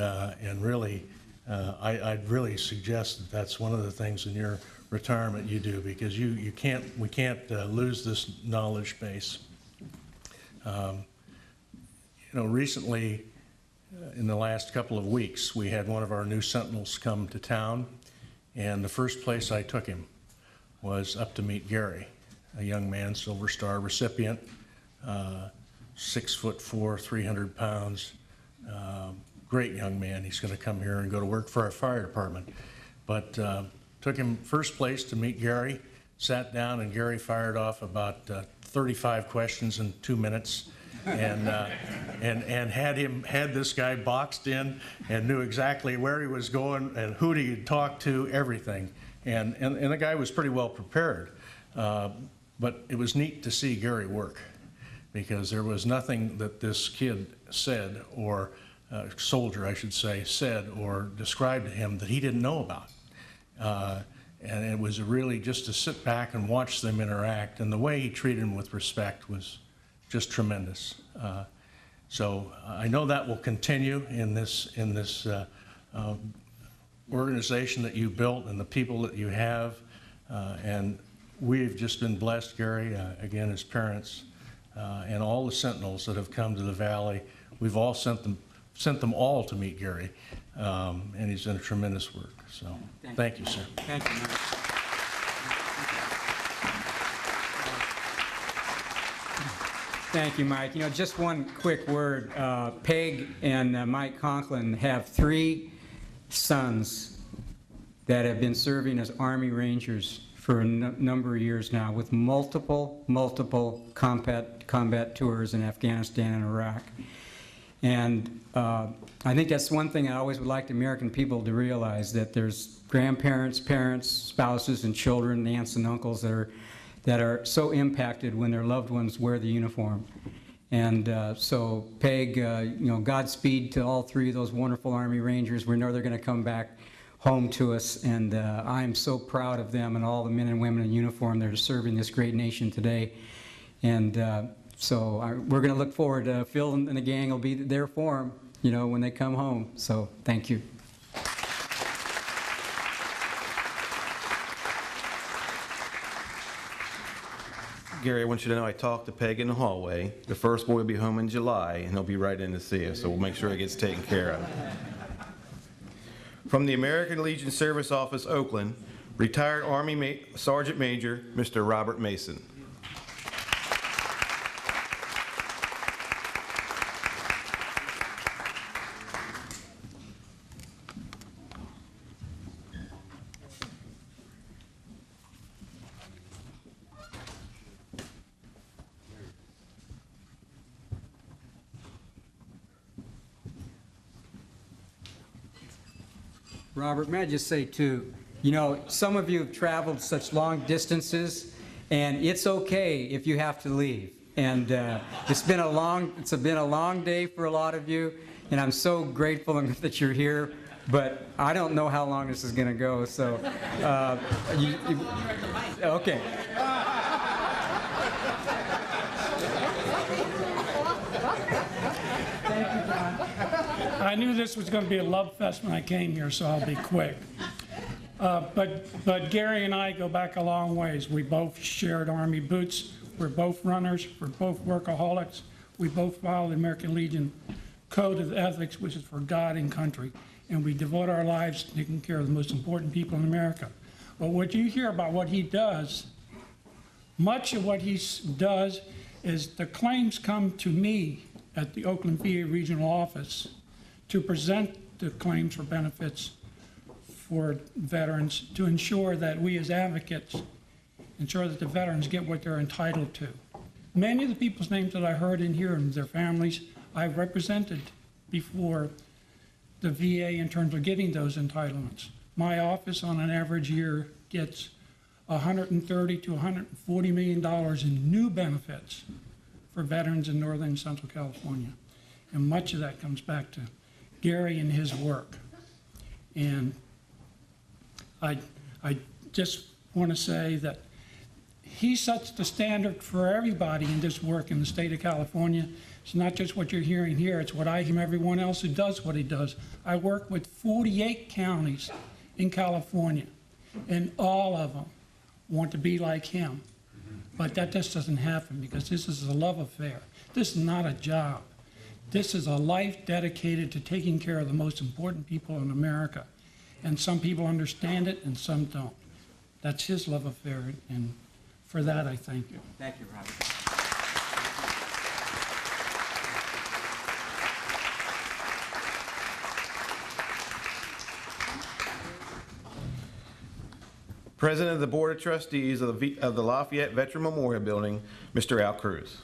really, I'd really suggest that that's one of the things in your retirement you do, because we can't lose this knowledge base. Recently, in the last couple of weeks, we had one of our new Sentinels come to town, and the first place I took him was up to meet Gary, a young man, Silver Star recipient, 6'4", 300 pounds, great young man. He's going to come here and go to work for our fire department. But took him first place to meet Gary, sat down, and Gary fired off about 35 questions in 2 minutes, and had this guy boxed in and knew exactly where he was going and who he had talked to, everything. And the guy was pretty well prepared. But it was neat to see Gary work, because there was nothing that this kid said, or soldier, I should say, said or described to him that he didn't know about. And it was really just to sit back and watch them interact, and the way he treated them with respect was just tremendous. So I know that will continue in this organization that you built and the people that you have, and we've just been blessed, Gary, again, as parents, and all the Sentinels that have come to the Valley. We've all sent them all to meet Gary, and he's done a tremendous work. So thank you, sir. Thank you, Mike. Thank you, Mike. You know, just one quick word. Peg and Mike Conklin have 3 sons that have been serving as Army Rangers for a number of years now, with multiple combat tours in Afghanistan and Iraq. And I think that's one thing I always would like the American people to realize, that there's grandparents, parents, spouses, and children, aunts and uncles that are so impacted when their loved ones wear the uniform. And so Peg, you know, Godspeed to all 3 of those wonderful Army Rangers. We know they're going to come back home to us, and I'm so proud of them and all the men and women in uniform that are serving this great nation today. And so we're going to look forward to Phil and the gang will be there for them, you know, when they come home. So thank you. Gary, I want you to know I talked to Peg in the hallway. The first boy will be home in July, and he'll be right in to see us, so we'll make sure he gets taken care of. From the American Legion Service Office, Oakland, retired Army Sergeant Major, Mr. Robert Mason. Robert, may I just say too, you know, some of you have traveled such long distances, and it's okay if you have to leave. And it's been a long day for a lot of you, and I'm so grateful that you're here. But I don't know how long this is going to go. So, okay. I knew this was going to be a love fest when I came here, so I'll be quick. But Gary and I go back a long ways. We both shared Army boots. We're both runners. We're both workaholics. We both follow the American Legion Code of Ethics, which is for God and country. And we devote our lives to taking care of the most important people in America. But what you hear about what he does, much of what he does is the claims come to me at the Oakland VA Regional Office to present the claims for benefits for veterans, to ensure that we as advocates ensure that the veterans get what they're entitled to. Many of the people's names that I heard in here and their families, I've represented before the VA in terms of getting those entitlements. My office on an average year gets $130 to $140 million in new benefits for veterans in Northern and Central California. And much of that comes back to Gary and his work. And I just want to say that he sets the standard for everybody in this work in the state of California. It's not just what you're hearing here, it's what I hear from everyone else who does what he does. I work with 48 counties in California, and all of them want to be like him. But that just doesn't happen because this is a love affair. This is not a job. This is a life dedicated to taking care of the most important people in America. And some people understand it and some don't. That's his love affair, and for that I thank you. Thank you, Robert. President of the Board of Trustees of the Lafayette Veteran Memorial Building, Mr. Al Cruz.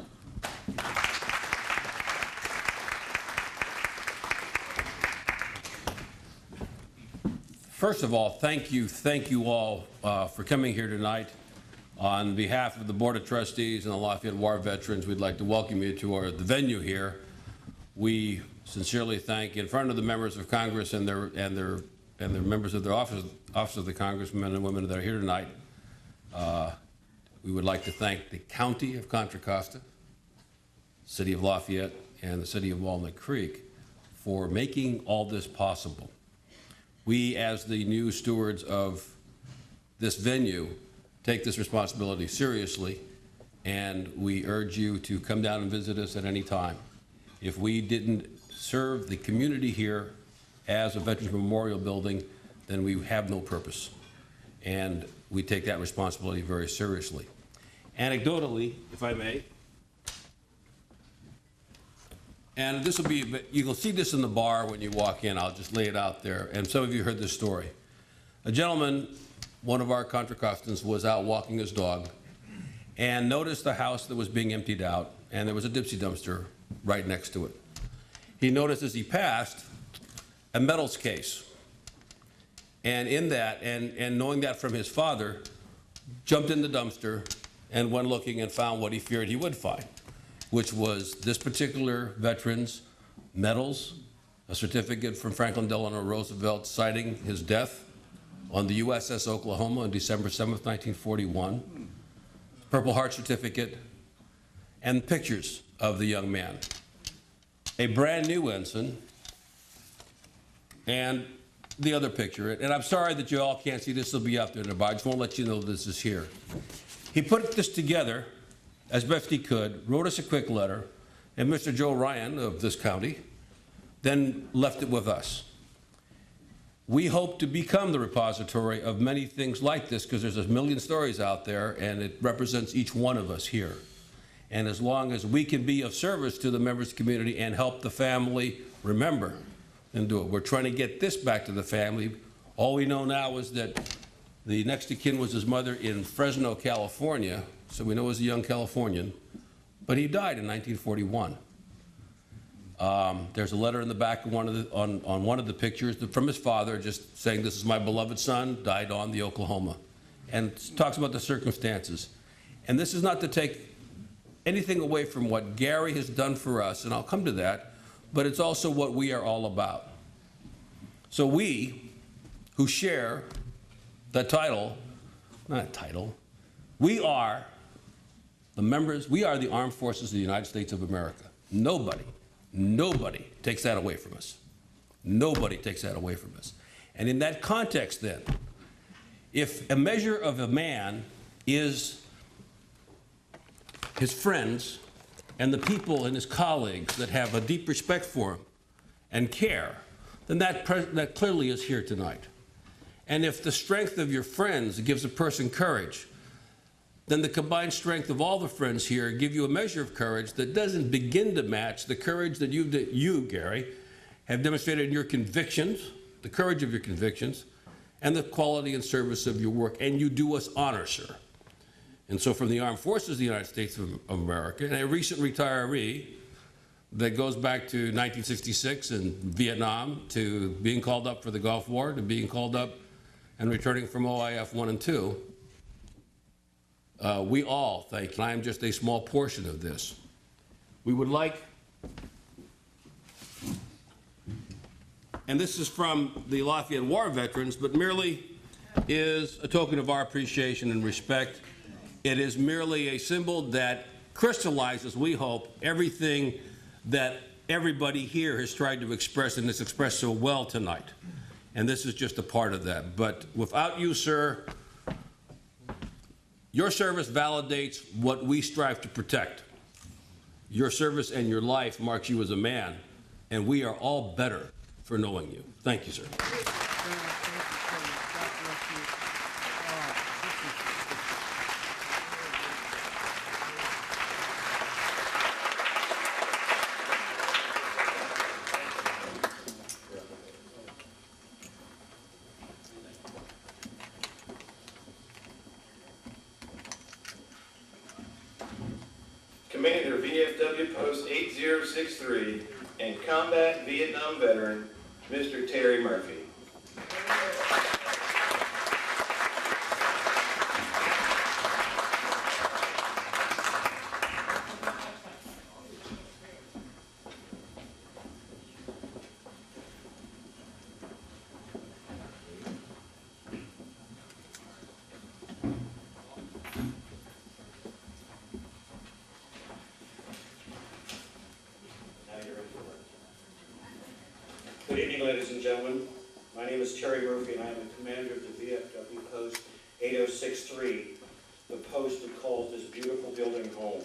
First of all, thank you all for coming here tonight. On behalf of the Board of Trustees and the Lafayette War Veterans, we'd like to welcome you to the venue here. We sincerely thank, in front of the members of Congress and their members of their office of the congressmen and women that are here tonight. We would like to thank the County of Contra Costa, City of Lafayette, and the City of Walnut Creek for making all this possible. We, as the new stewards of this venue, take this responsibility seriously, and we urge you to come down and visit us at any time. If we didn't serve the community here as a Veterans Memorial Building, then we have no purpose. And we take that responsibility very seriously. Anecdotally, if I may, and this will be, you'll see this in the bar when you walk in, I'll just lay it out there, and some of you heard this story. A gentleman, one of our Contra Costans, was out walking his dog and noticed a house that was being emptied out, and there was a Dipsy dumpster right next to it. He noticed as he passed a metals case, and in that, and knowing that from his father, jumped in the dumpster and went looking and found what he feared he would find, which was this particular veteran's medals, a certificate from Franklin Delano Roosevelt citing his death on the USS Oklahoma on December 7th, 1941, Purple Heart certificate, and pictures of the young man. A brand new ensign, and the other picture. And I'm sorry that you all can't see this, will be up there in the bar. I just want to let you know this is here. He put this together as best he could, wrote us a quick letter, and Mr. Joe Ryan of this county then left it with us. We hope to become the repository of many things like this, because there's a million stories out there, and it represents each one of us here. And as long as we can be of service to the members of the community and help the family remember and do it. We're trying to get this back to the family. All we know now is that the next of kin was his mother in Fresno, California, so we know he was a young Californian, but he died in 1941. There's a letter in the back of on one of the pictures from his father, just saying, "This is my beloved son, died on the Oklahoma," and talks about the circumstances. And this is not to take anything away from what Gary has done for us, and I'll come to that, but it's also what we are all about. So we, who share the title, not title, we are the members, we are the Armed Forces of the United States of America. Nobody takes that away from us. Nobody takes that away from us. And in that context then, if a measure of a man is his friends and the people and his colleagues that have a deep respect for him and care, then that clearly is here tonight. And if the strength of your friends gives a person courage, then the combined strength of all the friends here give you a measure of courage that doesn't begin to match the courage that you, Gary, have demonstrated in your convictions, the courage of your convictions, and the quality and service of your work. And you do us honor, sir. And so from the Armed Forces of the United States of America, and a recent retiree that goes back to 1966 in Vietnam, to being called up for the Gulf War, to being called up and returning from OIF 1 and 2, we all thank you. I am just a small portion of this. We would like, and this is from the Lafayette War Veterans, but merely is a token of our appreciation and respect. It is merely a symbol that crystallizes, we hope, everything that everybody here has tried to express and has expressed so well tonight. And this is just a part of that. But without you, sir, your service validates what we strive to protect. Your service and your life marks you as a man, and we are all better for knowing you. Thank you, sir. Commander VFW Post 8063 and combat Vietnam veteran, Mr. Terry Murphy. Good evening, ladies and gentlemen. My name is Terry Murphy, and I am the commander of the VFW Post 8063, the post that calls this beautiful building home.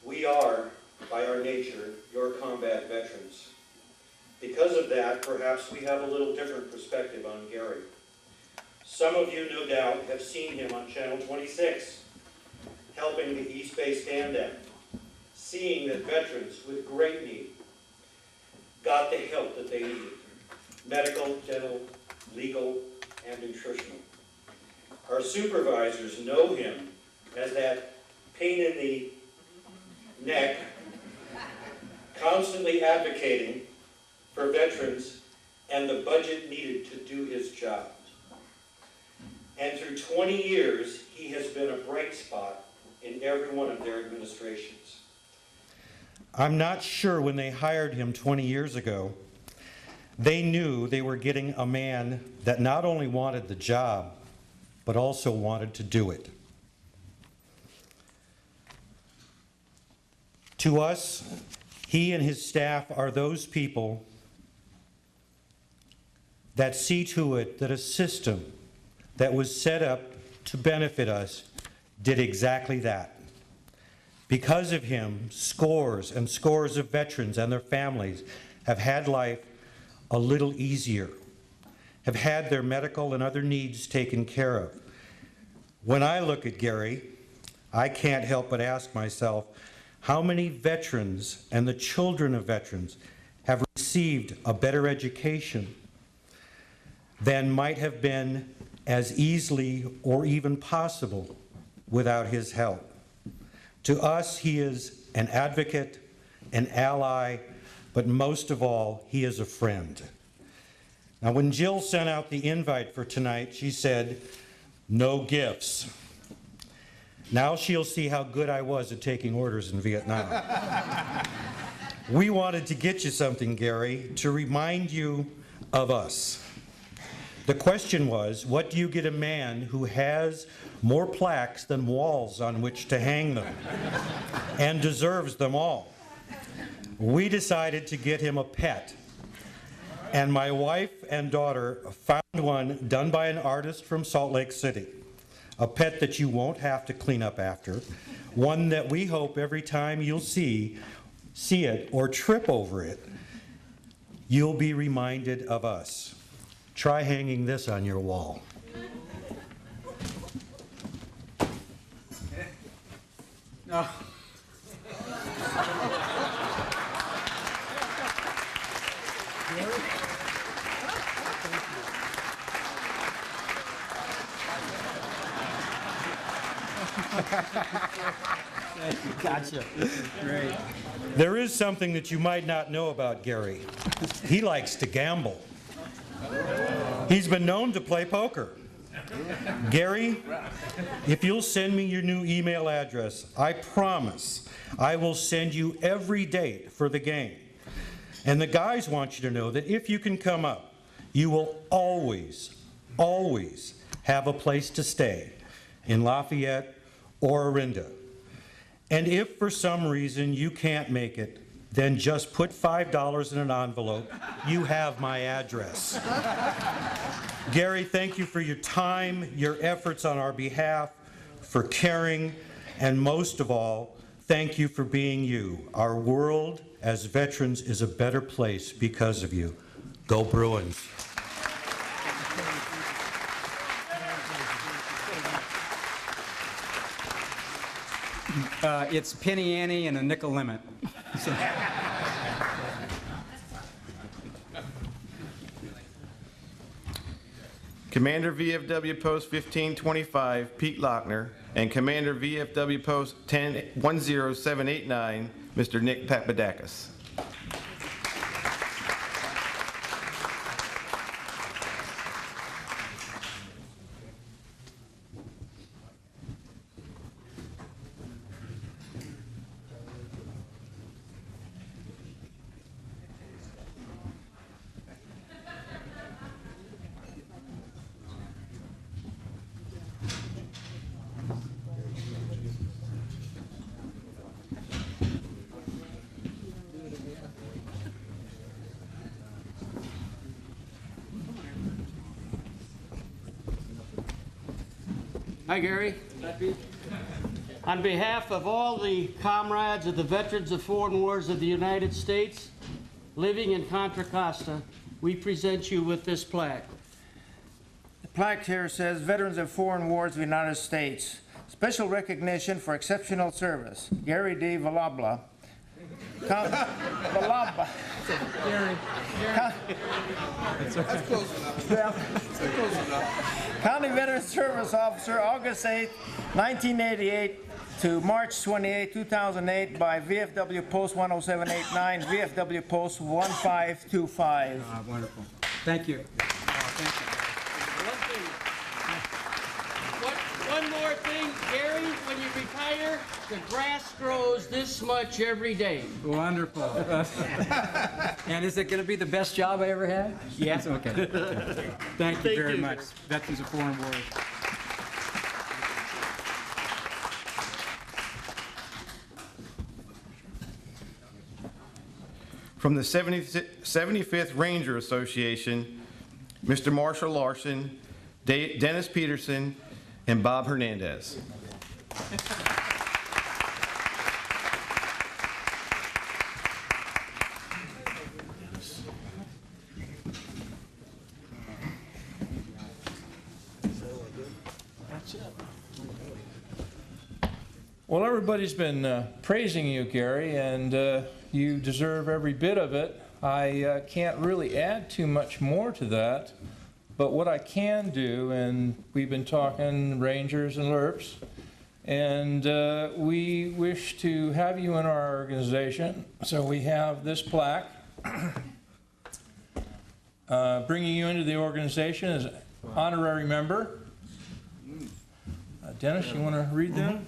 We are, by our nature, your combat veterans. Because of that, perhaps we have a little different perspective on Gary. Some of you, no doubt, have seen him on Channel 26, helping the East Bay stand-down, seeing that veterans with great need got the help that they needed, medical, dental, legal, and nutritional. Our supervisors know him as that pain in the neck, constantly advocating for veterans and the budget needed to do his job. And through 20 years, he has been a bright spot in every one of their administrations. I'm not sure when they hired him 20 years ago, they knew they were getting a man that not only wanted the job, but also wanted to do it. To us, he and his staff are those people that see to it that a system that was set up to benefit us did exactly that. Because of him, scores and scores of veterans and their families have had life a little easier, have had their medical and other needs taken care of. When I look at Gary, I can't help but ask myself, how many veterans and the children of veterans have received a better education than might have been as easily or even possible without his help? To us, he is an advocate, an ally, but most of all, he is a friend. Now, when Jill sent out the invite for tonight, she said, "No gifts." Now she'll see how good I was at taking orders in Vietnam. We wanted to get you something, Gary, to remind you of us. The question was, what do you get a man who has more plaques than walls on which to hang them, and deserves them all? We decided to get him a pet, and my wife and daughter found one done by an artist from Salt Lake City, a pet that you won't have to clean up after, one that we hope every time you'll see it or trip over it, you'll be reminded of us. Try hanging this on your wall. No. Gotcha. Great. There is something that you might not know about Gary. He likes to gamble. He's been known to play poker. Gary, if you'll send me your new email address, I promise I will send you every date for the game. And the guys want you to know that if you can come up, you will always, always have a place to stay in Lafayette or Orinda. And if for some reason you can't make it, then just put $5 in an envelope. You have my address. Gary, thank you for your time, your efforts on our behalf, for caring, and most of all, thank you for being you. Our world as veterans is a better place because of you. Go Bruins. It's penny ante and a nickel limit. Commander VFW Post 1525, Pete Lochner, and Commander VFW Post 10789, Mr. Nick Papadakis. Hi, Gary. On behalf of all the comrades of the veterans of foreign wars of the United States living in Contra Costa, we present you with this plaque. The plaque here says, Veterans of Foreign Wars of the United States, special recognition for exceptional service, Gary D. Villalba. Villalba. Gary. That's close enough. That's close enough. County Veteran Service Officer, August 8, 1988 to March 28, 2008 by VFW Post 10789, VFW Post 1525. Wonderful. Thank you. Thank you. One more thing, Gary, when you retire, the grass grows this much every day. Wonderful. And is it going to be the best job I ever had? Yes. Okay. Thank you very much. Veterans of Foreign Wars. From the 75th Ranger Association, Mr. Marshall Larson, Dennis Peterson, and Bob Hernandez. Well, everybody's been praising you, Gary, and you deserve every bit of it. I can't really add too much more to that, but what I can do, and we've been talking Rangers and LERPs, and we wish to have you in our organization, so we have this plaque bringing you into the organization as an honorary member. Dennis, you want to read that?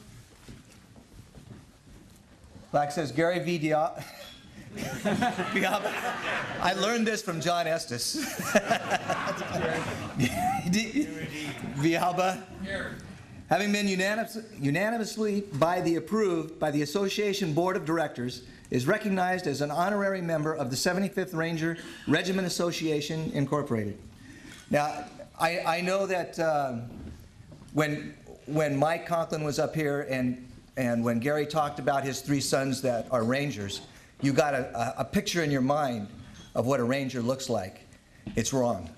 Plaque says, Gary Villalba. I learned this from John Estes. Villalba, having been unanimously approved by the Association Board of Directors, is recognized as an honorary member of the 75th Ranger Regiment Association, Incorporated. Now, I know that when Mike Conklin was up here and when Gary talked about his 3 sons that are Rangers, you got a picture in your mind of what a Ranger looks like. It's wrong.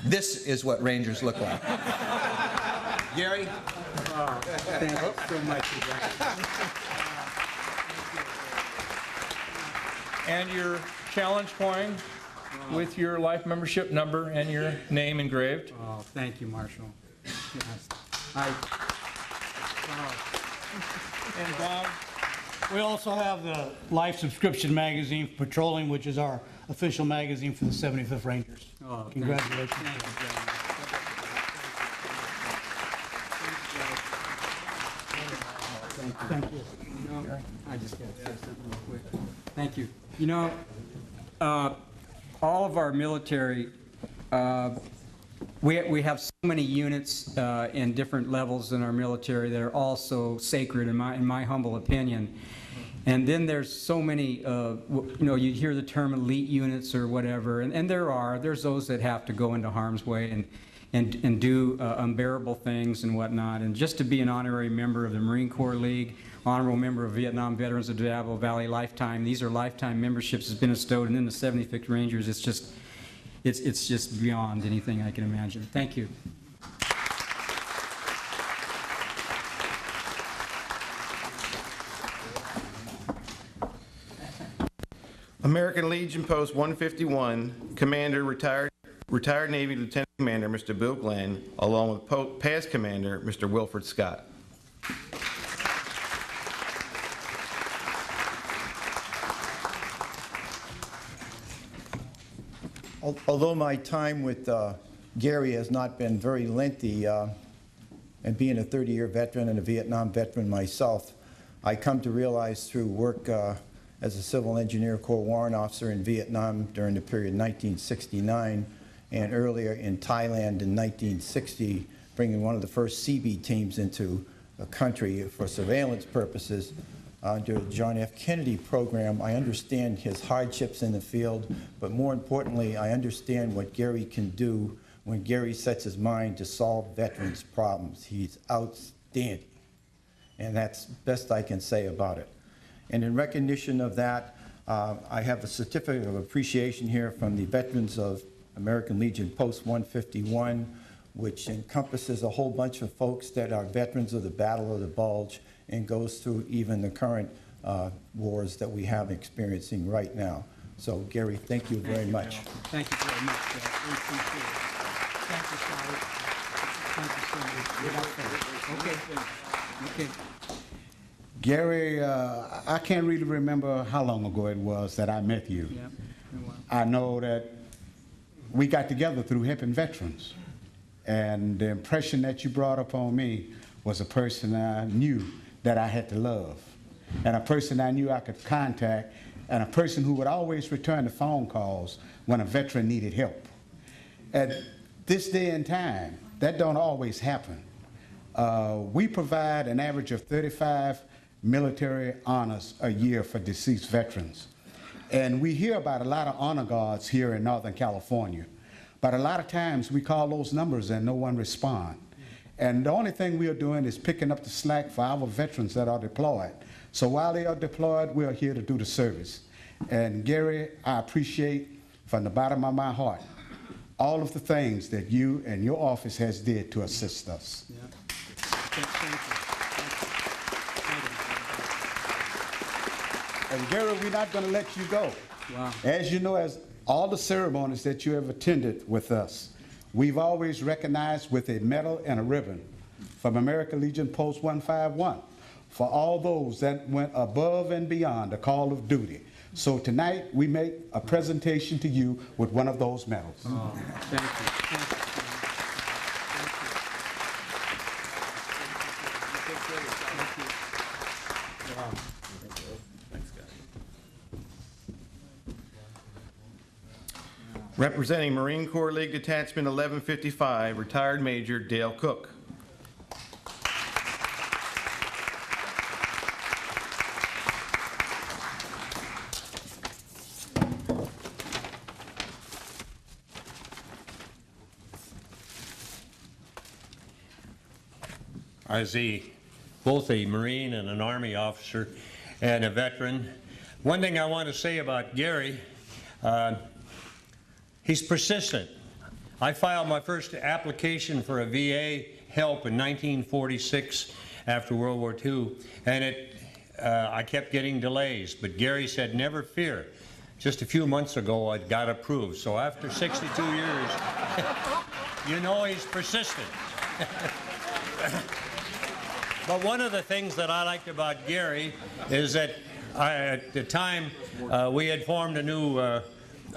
This is what Rangers look like. Gary? Thank you so much. And your challenge coin with your life membership number and your name engraved. Oh, thank you, Marshall. Yes. And Bob, we also have the Life subscription magazine for patrolling, which is our official magazine for the 75th Rangers. Oh, congratulations. Thank you. Thank you. You know, I just got to say something real quick. Thank you. You know, all of our military, we have so many units in different levels in our military that are all so sacred in my humble opinion. And then there's so many, you know, you hear the term elite units or whatever, and there's those that have to go into harm's way and do unbearable things and whatnot. And just to be an honorary member of the Marine Corps League, honorable member of Vietnam Veterans of Diablo Valley Lifetime, these are lifetime memberships that's been bestowed, and then the 75th Rangers, it's just beyond anything I can imagine. Thank you. American Legion Post 151, Commander, retired Navy Lieutenant Commander, Mr. Bill Glenn, along with past Commander, Mr. Wilfred Scott. Although my time with Gary has not been very lengthy, and being a 30-year veteran and a Vietnam veteran myself, I come to realize through work as a civil engineer Corps warrant officer in Vietnam during the period 1969 and earlier in Thailand in 1960, bringing one of the first CB teams into the country for surveillance purposes under the John F. Kennedy program. I understand his hardships in the field, but more importantly, I understand what Gary can do when Gary sets his mind to solve veterans' problems. He's outstanding, and that's best I can say about it. And in recognition of that, I have a certificate of appreciation here from the Veterans of American Legion Post 151, which encompasses a whole bunch of folks that are veterans of the Battle of the Bulge and goes through even the current wars that we have experiencing right now. So, Gary, thank you very much. Thank you very much. We appreciate it. Thank you, Sally. Thank you so much. Okay. Gary, I can't really remember how long ago it was that I met you. Yeah. I know that we got together through helping veterans, and the impression that you brought upon me was a person I knew that I had to love, and a person I knew I could contact, and a person who would always return the phone calls when a veteran needed help. At this day and time, that don't always happen. We provide an average of 35 military honors a year for deceased veterans. And we hear about a lot of honor guards here in Northern California, but a lot of times we call those numbers and no one responds. And the only thing we are doing is picking up the slack for our veterans that are deployed. So while they are deployed, we are here to do the service. And Gary, I appreciate from the bottom of my heart all of the things that you and your office has did to assist us. Yeah. Thank you. And Gary, we're not going to let you go. Wow. As you know, as all the ceremonies that you have attended with us, we've always recognized with a medal and a ribbon from American Legion Post 151 for all those that went above and beyond the call of duty. So tonight, we make a presentation to you with one of those medals. Oh, thank you. Thank you. Representing Marine Corps League Detachment 1155, retired Major Dale Cook. As both a Marine and an Army officer and a veteran, one thing I want to say about Gary, he's persistent. I filed my first application for a VA help in 1946 after World War II, and I kept getting delays, but Gary said, never fear. Just a few months ago, it got approved. So after 62 years, you know he's persistent. But one of the things that I liked about Gary is that at the time we had formed a new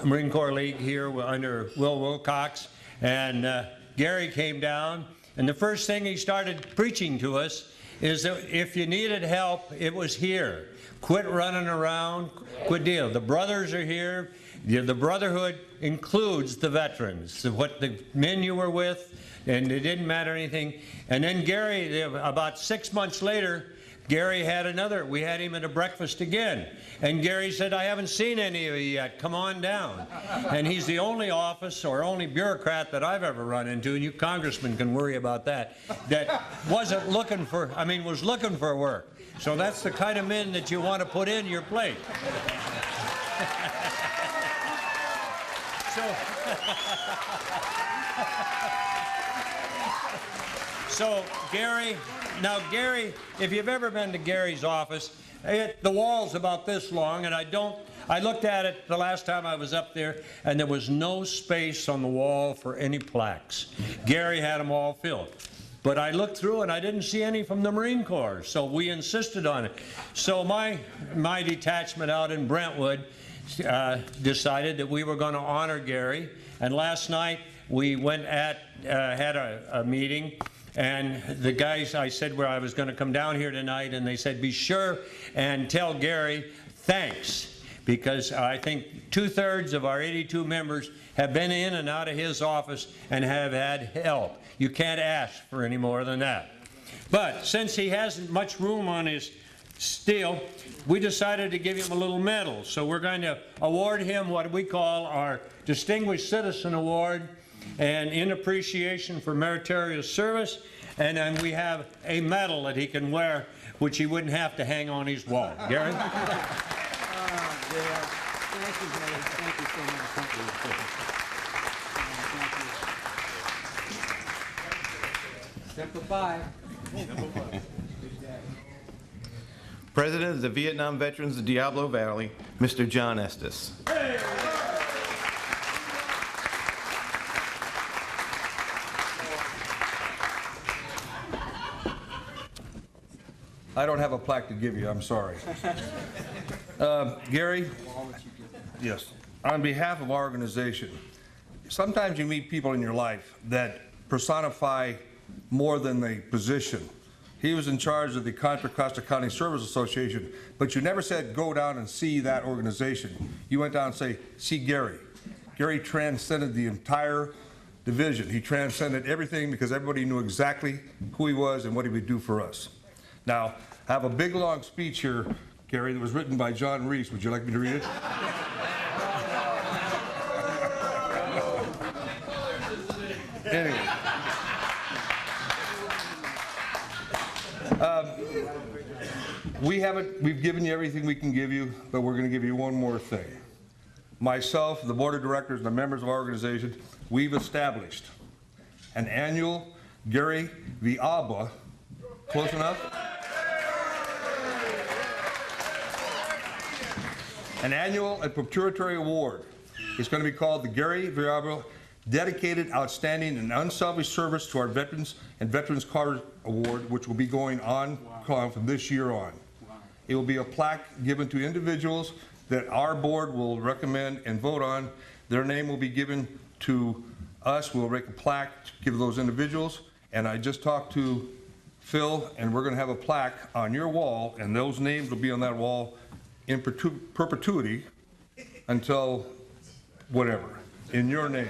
Marine Corps League here under Will Wilcox, and Gary came down, and the first thing he started preaching to us is that if you needed help, it was here. Quit running around, quit deal. The brothers are here. The brotherhood includes the veterans, what the men you were with, and it didn't matter anything. And then Gary, about 6 months later, Gary had we had him at a breakfast again. And Gary said, I haven't seen any of you yet, come on down. And he's the only office or only bureaucrat that I've ever run into, and you congressmen can worry about that wasn't looking for, was looking for work. So that's the kind of men that you want to put in your plate. So Gary, if you've ever been to Gary's office, the wall's about this long, and I looked at it the last time I was up there, and there was no space on the wall for any plaques. Gary had them all filled. But I looked through and I didn't see any from the Marine Corps, so we insisted on it. So my detachment out in Brentwood decided that we were going to honor Gary, and last night we had a meeting. And the guys, I said where I was going to come down here tonight, and they said, be sure and tell Gary thanks, because I think 2/3 of our 82 members have been in and out of his office and have had help. You can't ask for any more than that. But since he hasn't much room on his steel, we decided to give him a little medal. So we're going to award him what we call our Distinguished Citizen Award. and in appreciation for meritorious service. And then we have a medal that he can wear, which he wouldn't have to hang on his wall. Gary? Thank you, Gary. Thank you so much. Step of 5. President of the Vietnam Veterans of Diablo Valley, Mr. John Estes. I don't have a plaque to give you, I'm sorry. Gary, yes, on behalf of our organization, sometimes you meet people in your life that personify more than the position. He was in charge of the Contra Costa County Service Association, but you never said go down and see that organization. You went down and say, see Gary. Gary transcended the entire division. He transcended everything because everybody knew exactly who he was and what he would do for us. Now, I have a big, long speech here, Gary, that was written by John Reese. Would you like me to read it? Anyway. We've given you everything we can give you, but we're going to give you one more thing. Myself, the board of directors, and the members of our organization, we've established an annual Gary Villalba, close enough? An annual and perpetuity award. It's going to be called the Gary Villalba Dedicated, Outstanding, and Unselfish Service to our Veterans and Veterans Card Award, which will be going on from this year on. It will be a plaque given to individuals that our board will recommend and vote on. Their name will be given to us. We'll make a plaque to give those individuals. And I just talked to Phil, and we're going to have a plaque on your wall, and those names will be on that wall in perpetuity until whatever, in your name.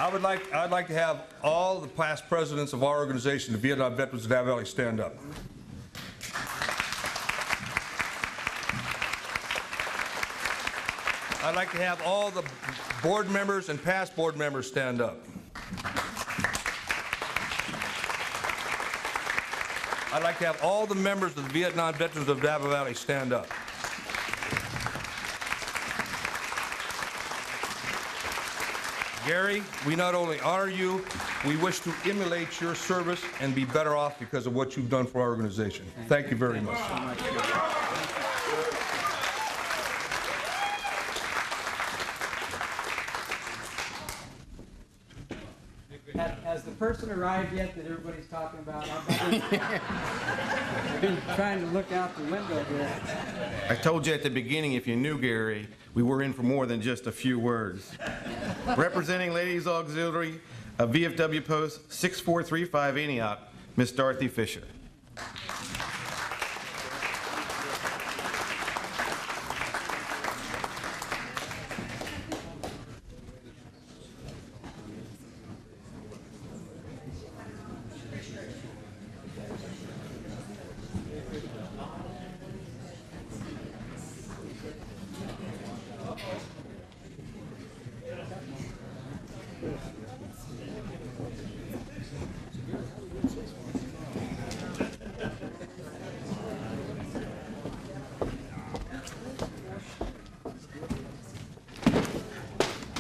I'd like to have all the past presidents of our organization, the Vietnam Veterans of Diablo Valley, stand up. I'd like to have all the board members and past board members stand up. I'd like to have all the members of the Vietnam Veterans of Diablo Valley stand up. Gary, we not only honor you, we wish to emulate your service and be better off because of what you've done for our organization. Thank you very much. Has the person arrived yet that everybody's talking about? I've been trying to look out the window here. I told you at the beginning, if you knew Gary, we were in for more than just a few words. Representing Ladies Auxiliary of VFW Post 6435 Antioch, Miss Dorothy Fisher.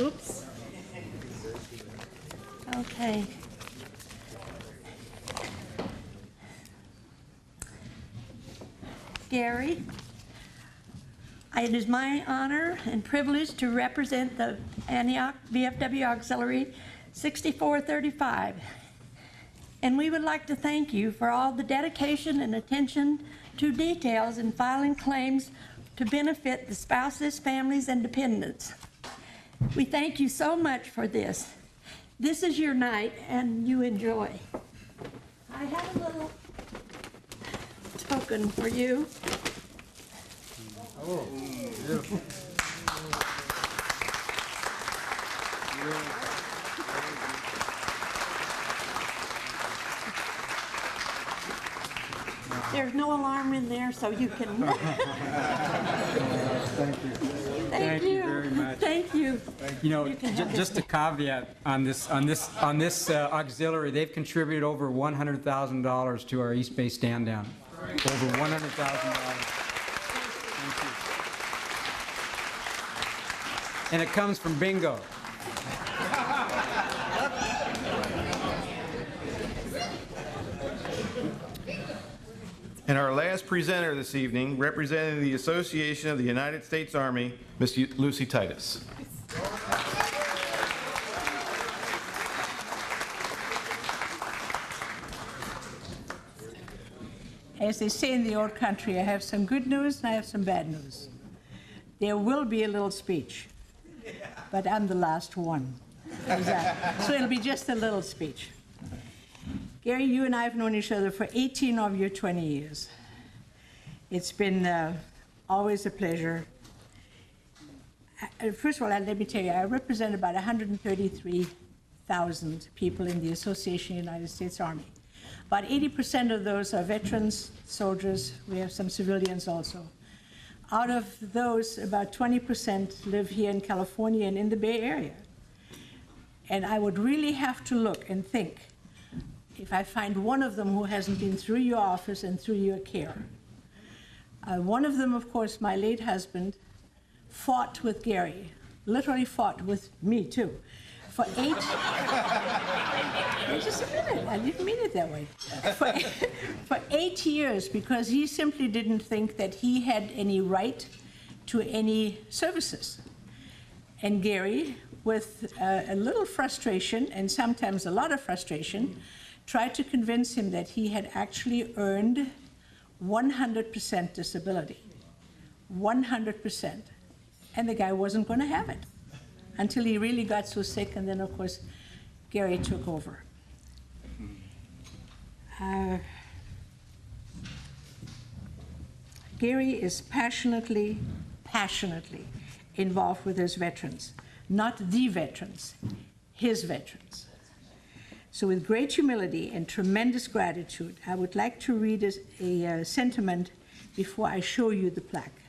Oops. Okay. Gary, it is my honor and privilege to represent the Antioch VFW Auxiliary 6435. And we would like to thank you for all the dedication and attention to details in filing claims to benefit the spouses, families, and dependents. We thank you so much for this. This is your night, and you enjoy. I have a little token for you. Oh, beautiful. There's no alarm in there, so you can. Thank you. Thank you very much. Thank you. You know, You can have just a caveat on this auxiliary, they've contributed over $100,000 to our East Bay stand down. Over $100,000. And it comes from bingo. And our last presenter this evening, representing the Association of the United States Army, Ms. Lucy Titus. As they say in the old country, I have some good news and I have some bad news. There will be a little speech, but I'm the last one. So it'll be just a little speech. Gary, you and I have known each other for 18 of your 20 years. It's been always a pleasure. First of all, let me tell you, I represent about 133,000 people in the Association of the United States Army. About 80% of those are veterans, soldiers. We have some civilians also. Out of those, about 20% live here in California and in the Bay Area. And I would really have to look and think if I find one of them who hasn't been through your office and through your care. One of them, of course, my late husband, fought with Gary, literally fought with me too, for 8, just a minute, I didn't mean it that way, for 8 years, because he simply didn't think that he had any right to any services. And Gary, with a little frustration, and sometimes a lot of frustration, tried to convince him that he had actually earned 100% disability. 100%. And the guy wasn't going to have it until he really got so sick, and then, of course, Gary took over. Gary is passionately involved with his veterans. Not the veterans, his veterans. So with great humility and tremendous gratitude, I would like to read a sentiment before I show you the plaque.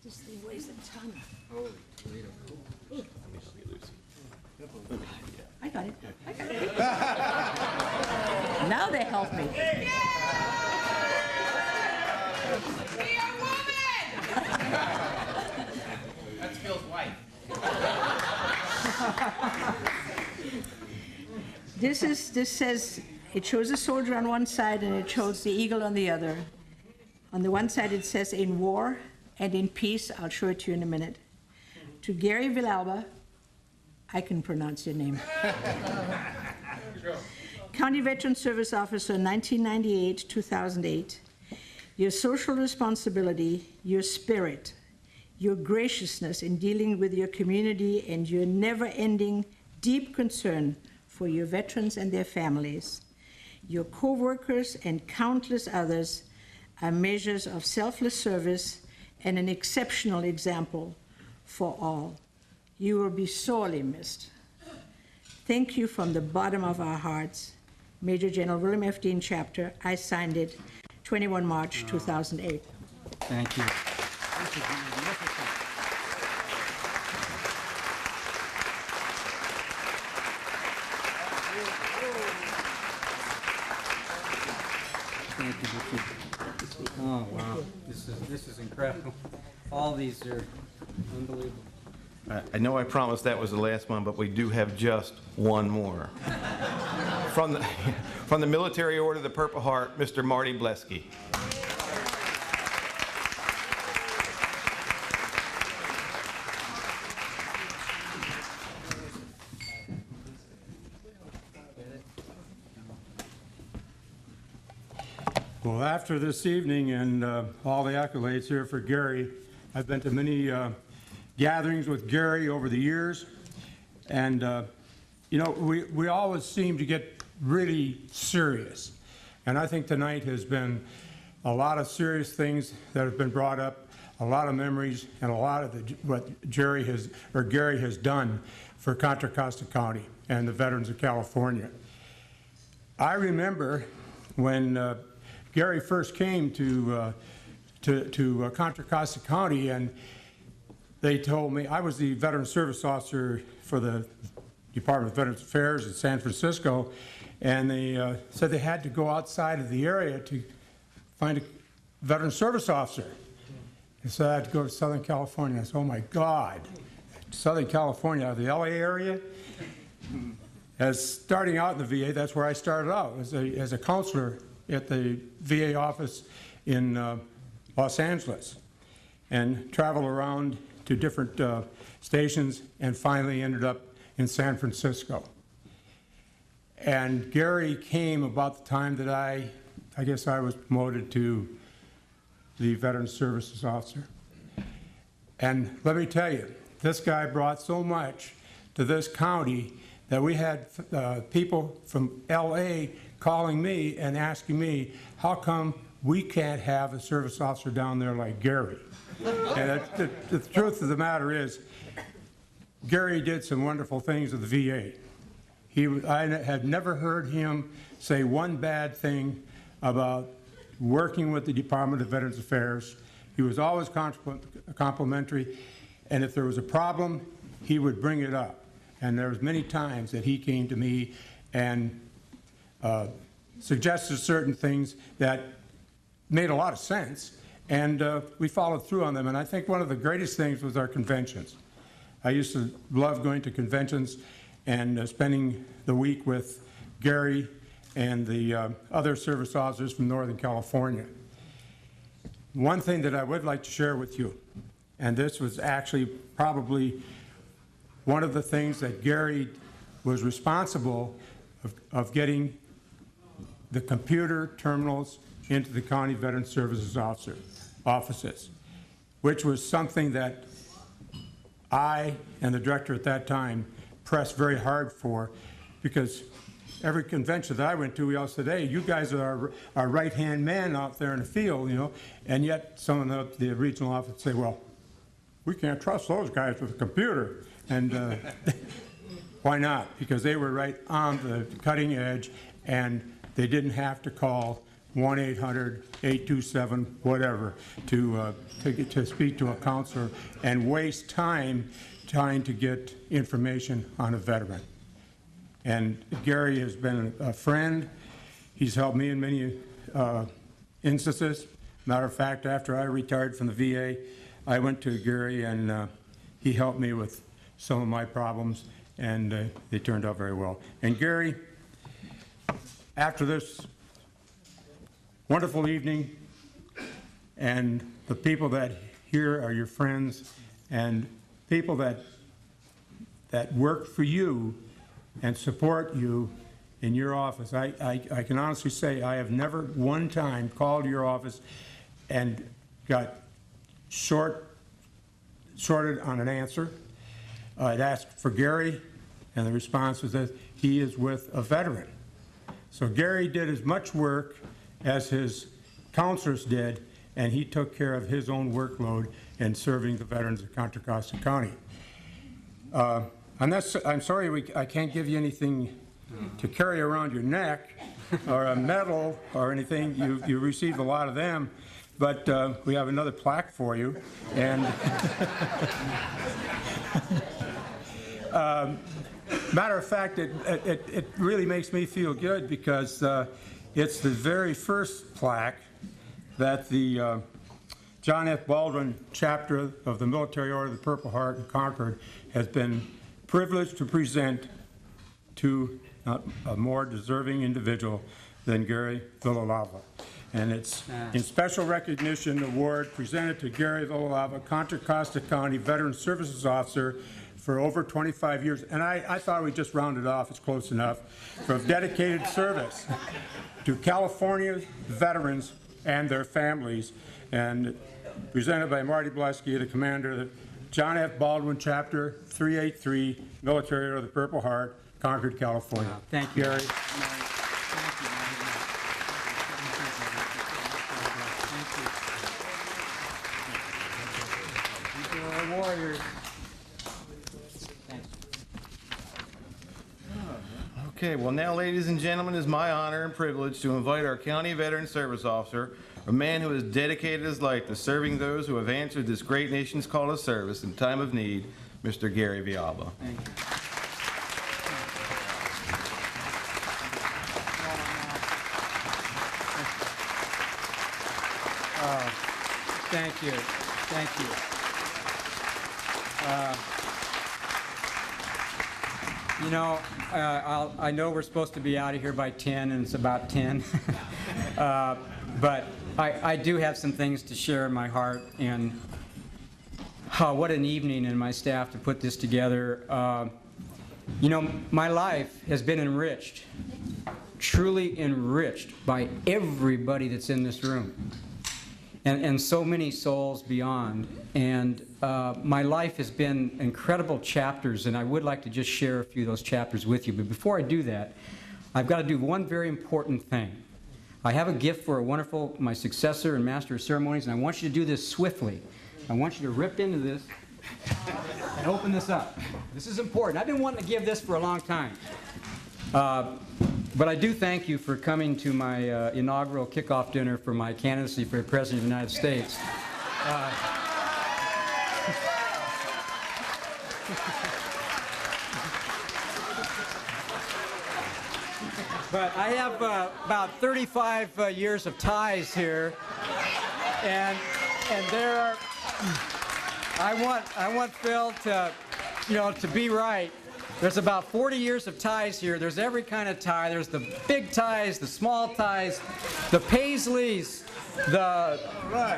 This thing weighs a ton. Holy Toledo. I got it. I got it. Now they help me. That's Phil's wife. This says, it shows a soldier on one side and it shows the eagle on the other. On the one side it says in war and in peace. I'll show it to you in a minute. To Gary Villalba, I can pronounce your name. County Veteran Service Officer, 1998-2008. Your social responsibility, your spirit, your graciousness in dealing with your community, and your never-ending deep concern for your veterans and their families, your co-workers and countless others are measures of selfless service and an exceptional example for all. You will be sorely missed. Thank you from the bottom of our hearts. Major General William F. Dean, Chapter. I signed it 21 March 2008. Thank you. Thank you, Richard. Oh, wow. This is incredible. All these are unbelievable. I know I promised that was the last one, but we do have just one more. From the Military Order of the Purple Heart, Mr. Marty Blesky. Well, after this evening and all the accolades here for Gary, I've been to many gatherings with Gary over the years, and you know, we always seem to get really serious, and I think tonight has been a lot of serious things that have been brought up, a lot of memories, and a lot of what Gary has done for Contra Costa County and the veterans of California. I remember when Gary first came to Contra Costa County, and they told me, I was the Veteran Service Officer for the Department of Veterans Affairs in San Francisco, and they said they had to go outside of the area to find a Veteran Service Officer. And so I had to go to Southern California. I said, oh my God, Southern California, the LA area? As starting out in the VA, that's where I started out, as a counselor at the VA office in Los Angeles, and traveled around to different stations, and finally ended up in San Francisco. And Gary came about the time that I guess I was promoted to the Veteran Services Officer. And let me tell you, this guy brought so much to this county that we had people from LA calling me and asking me, how come we can't have a service officer down there like Gary? And the truth of the matter is, Gary did some wonderful things with the VA. I had never heard him say one bad thing about working with the Department of Veterans Affairs. He was always complimentary, and if there was a problem, he would bring it up. And there was many times that he came to me and suggested certain things that made a lot of sense, and we followed through on them. And I think one of the greatest things was our conventions. I used to love going to conventions and spending the week with Gary and the other service officers from Northern California. One thing that I would like to share with you, and this was actually probably one of the things that Gary was responsible of getting the computer terminals into the County Veteran Services offices, which was something that I and the director at that time pressed very hard for, because every convention that I went to, we all said, hey, you guys are our right-hand man out there in the field, you know, and yet some of the regional offices say, well, we can't trust those guys with a computer. And why not? Because they were right on the cutting edge, and they didn't have to call 1-800-827 whatever to speak to a counselor and waste time trying to get information on a veteran. And Gary has been a friend. He's helped me in many instances. Matter of fact, after I retired from the VA, I went to Gary, and he helped me with some of my problems, and they turned out very well. And Gary, after this wonderful evening, and the people that here are your friends, and people that work for you and support you in your office. I can honestly say I have never one time called your office and got shorted on an answer. I'd asked for Gary, and the response was that he is with a veteran. So Gary did as much work as his counselors did, and he took care of his own workload in serving the veterans of Contra Costa County. I'm sorry I can't give you anything to carry around your neck, or a medal or anything. You received a lot of them, but we have another plaque for you. And matter of fact, it really makes me feel good, because it's the very first plaque that the John F. Baldwin chapter of the Military Order of the Purple Heart in Concord has been privileged to present to a more deserving individual than Gary Villalba. And it's in special recognition award presented to Gary Villalba, Contra Costa County Veteran Services Officer for over 25 years. And I thought we'd just round it off, it's close enough, for dedicated service to California veterans and their families, and presented by Marty Blesky, the commander of the John F. Baldwin Chapter 383, Military Order of the Purple Heart, Concord, California. Thank you, Gary. Warriors. Thanks. Okay, well now, ladies and gentlemen, it is my honor and privilege to invite our County Veteran Service Officer, a man who has dedicated his life to serving those who have answered this great nation's call to service in time of need, Mr. Gary Villalba. Thank you. Thank you. Thank you. You know, I know we're supposed to be out of here by 10, and it's about 10. But I do have some things to share in my heart, and what an evening, and my staff to put this together. You know, my life has been enriched, truly enriched by everybody that's in this room. And so many souls beyond. And my life has been incredible chapters, and I would like to just share a few of those chapters with you. But before I do that, I've got to do one very important thing. I have a gift for my successor and master of ceremonies, and I want you to do this swiftly. I want you to rip into this and open this up. This is important. I've been wanting to give this for a long time. But I do thank you for coming to my inaugural kickoff dinner for my candidacy for President of the United States. But I have about 35 years of ties here, and there are. I want Phil to, to be right. There's about 40 years of ties here. There's every kind of tie. There's the big ties, the small ties, the Paisleys,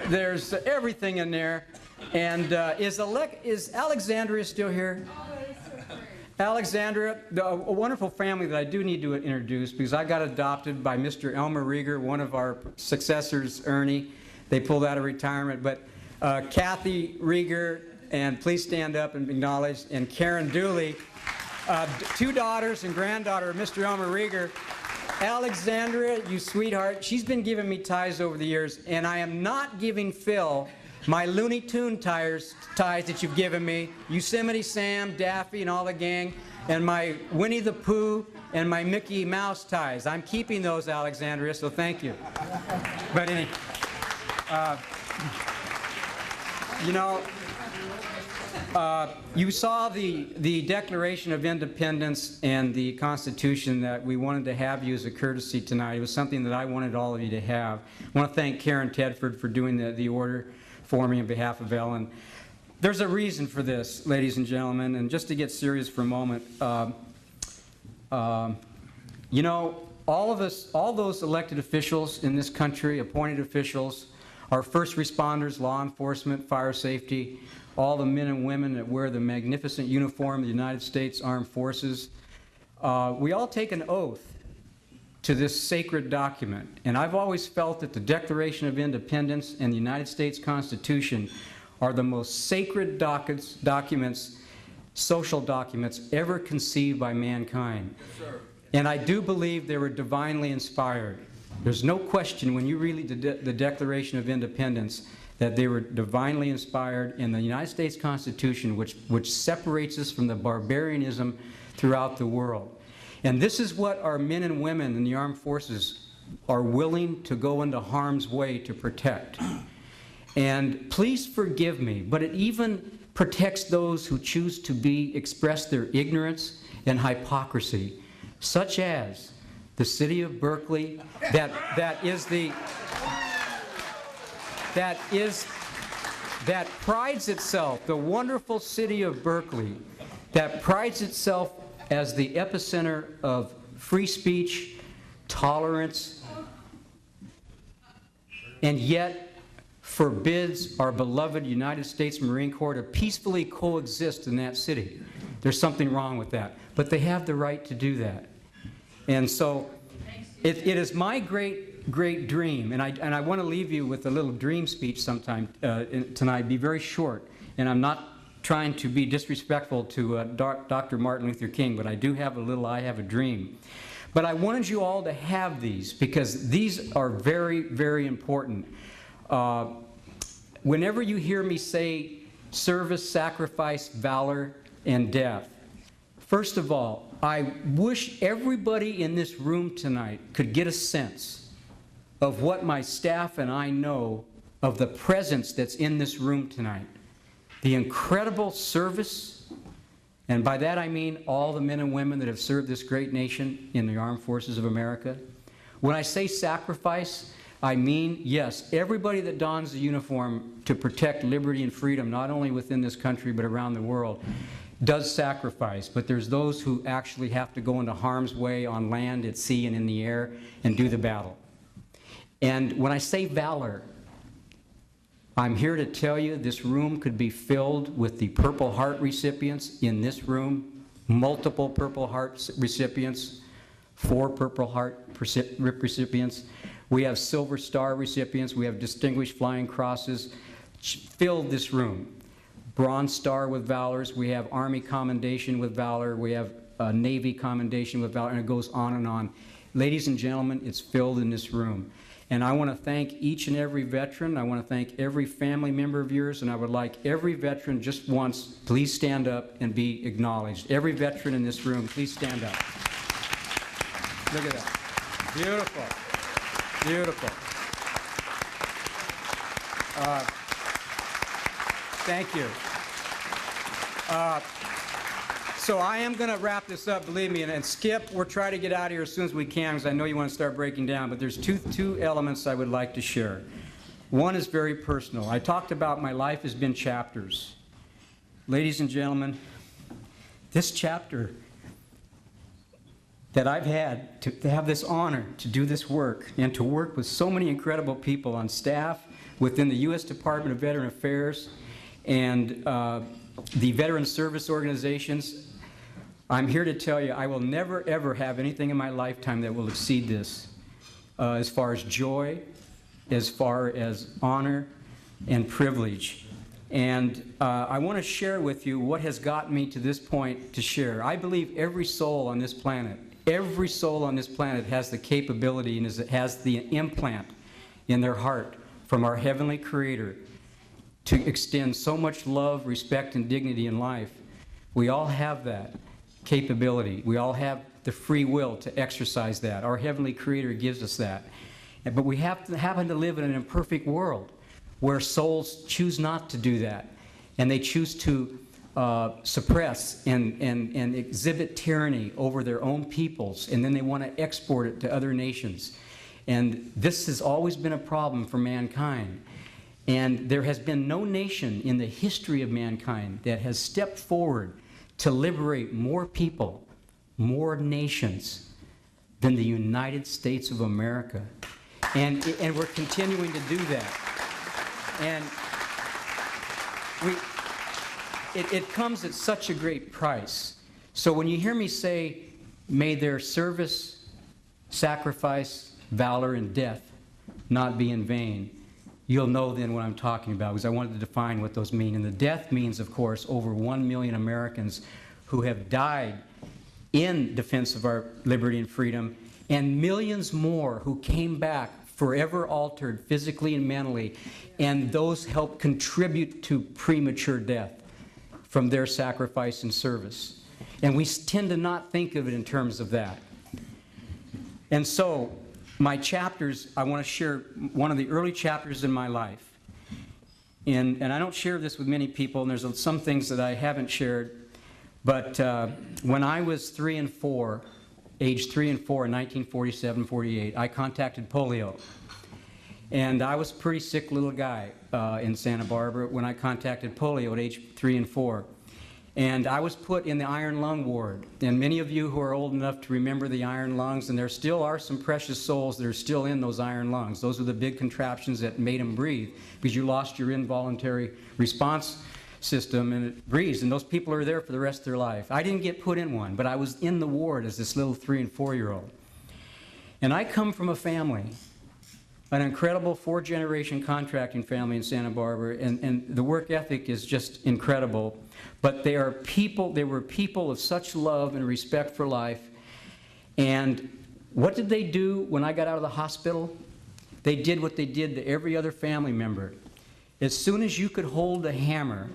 there's everything in there. And is Alexandria still here? Alexandria, a wonderful family that I do need to introduce, because I got adopted by Mr. Elmer Rieger, one of our successors, Ernie. They pulled out of retirement. But Kathy Rieger, and please stand up and acknowledge, and Karen Dooley, two daughters and granddaughter of Mr. Elmer Rieger. Alexandria, you sweetheart, she's been giving me ties over the years, and I am not giving Phil my Looney Tune ties that you've given me, Yosemite Sam, Daffy, and all the gang, and my Winnie the Pooh and my Mickey Mouse ties. I'm keeping those, Alexandria, so thank you. But anyway, you saw the Declaration of Independence and the Constitution that we wanted to have you as a courtesy tonight. It was something that I wanted all of you to have. I want to thank Karen Tedford for doing the order for me on behalf of Ellen. There's a reason for this, ladies and gentlemen, and just to get serious for a moment, all those elected officials in this country, appointed officials, our first responders, law enforcement, fire safety, all the men and women that wear the magnificent uniform of the United States Armed Forces, we all take an oath to this sacred document. And I've always felt that the Declaration of Independence and the United States Constitution are the most sacred documents, social documents ever conceived by mankind. Yes, sir. And I do believe they were divinely inspired. There's no question when you read the Declaration of Independence that they were divinely inspired in the United States Constitution, which separates us from the barbarianism throughout the world. And this is what our men and women in the armed forces are willing to go into harm's way to protect. And please forgive me, but it even protects those who choose to express their ignorance and hypocrisy, such as the city of Berkeley, that prides itself, the wonderful city of Berkeley, that prides itself as the epicenter of free speech, tolerance, and yet forbids our beloved United States Marine Corps to peacefully coexist in that city. There's something wrong with that, but they have the right to do that. And so it is my great dream, and I want to leave you with a little dream speech sometime tonight. Be very short, and I'm not trying to be disrespectful to Dr. Martin Luther King, but I do have I have a dream. But I wanted you all to have these because these are very, very important. Whenever you hear me say service, sacrifice, valor, and death, first of all, I wish everybody in this room tonight could get a sense of what my staff and I know of the presence that's in this room tonight. The incredible service, and by that I mean all the men and women that have served this great nation in the Armed Forces of America. When I say sacrifice, I mean, yes, everybody that dons the uniform to protect liberty and freedom, not only within this country but around the world, does sacrifice. But there's those who actually have to go into harm's way on land, at sea, and in the air and do the battle. And when I say valor, I'm here to tell you this room could be filled with the Purple Heart recipients in this room, multiple Purple Heart recipients, 4 Purple Heart recipients. We have Silver Star recipients. We have Distinguished Flying Crosses. Filled this room. Bronze Star with Valors. We have Army Commendation with Valor. We have Navy Commendation with Valor, and it goes on and on. Ladies and gentlemen, it's filled in this room. And I want to thank each and every veteran. I want to thank every family member of yours, and I would like every veteran just once, please stand up and be acknowledged. Every veteran in this room, please stand up. Look at that. Beautiful. Beautiful. Thank you. So I am going to wrap this up, believe me, and Skip, we're trying to get out of here as soon as we can because I know you want to start breaking down, but there's two elements I would like to share. One is very personal. I talked about my life has been chapters. Ladies and gentlemen, this chapter that I've had to have this honor to do this work and to work with so many incredible people on staff within the U.S. Department of Veteran Affairs and the veteran service organizations, I'm here to tell you I will never ever have anything in my lifetime that will exceed this as far as joy, as far as honor and privilege. And I want to share with you what has gotten me to this point to share. I believe every soul on this planet has the capability and has the implant in their heart from our Heavenly Creator to extend so much love, respect, and dignity in life. We all have that capability. We all have the free will to exercise that. Our Heavenly Creator gives us that. But we happen to live in an imperfect world where souls choose not to do that. And they choose to suppress and exhibit tyranny over their own peoples, and then they want to export it to other nations. And this has always been a problem for mankind. And there has been no nation in the history of mankind that has stepped forward to liberate more people, more nations than the United States of America. And we're continuing to do that. And it comes at such a great price. So when you hear me say, may their service, sacrifice, valor, and death not be in vain, you'll know then what I'm talking about, because I wanted to define what those mean. And the death means, of course, over 1 million Americans who have died in defense of our liberty and freedom, and millions more who came back forever altered physically and mentally, and those helped contribute to premature death from their sacrifice and service. And we tend to not think of it in terms of that. And so, my chapters, I want to share one of the early chapters in my life. And I don't share this with many people, and there's some things that I haven't shared. But when I was 3 and 4, age 3 and 4 in 1947-48, I contacted polio. And I was a pretty sick little guy in Santa Barbara when I contacted polio at age 3 and 4. And I was put in the iron lung ward. And many of you who are old enough to remember the iron lungs, and there still are some precious souls that are still in those iron lungs. Those are the big contraptions that made them breathe because you lost your involuntary response system and it breathes. And those people are there for the rest of their life. I didn't get put in one, but I was in the ward as this little 3 and 4-year-old. And I come from a family, an incredible 4-generation contracting family in Santa Barbara, and the work ethic is just incredible. But they were people of such love and respect for life. And what did they do when I got out of the hospital? They did what they did to every other family member. As soon as you could hold a hammer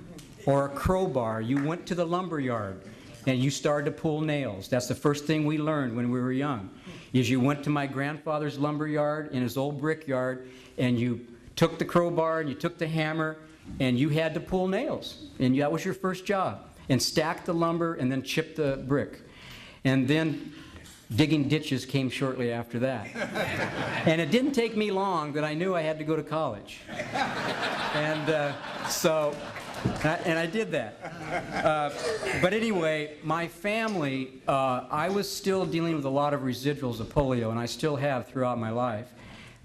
or a crowbar, you went to the lumber yard and you started to pull nails. That's the first thing we learned when we were young, is you went to my grandfather's lumber yard in his old brick yard, and you took the crowbar and you took the hammer, and you had to pull nails. And that was your first job. And stack the lumber and then chip the brick. And then digging ditches came shortly after that. And it didn't take me long that I knew I had to go to college. And and I did that. But anyway, my family, I was still dealing with a lot of residuals of polio, and I still have throughout my life.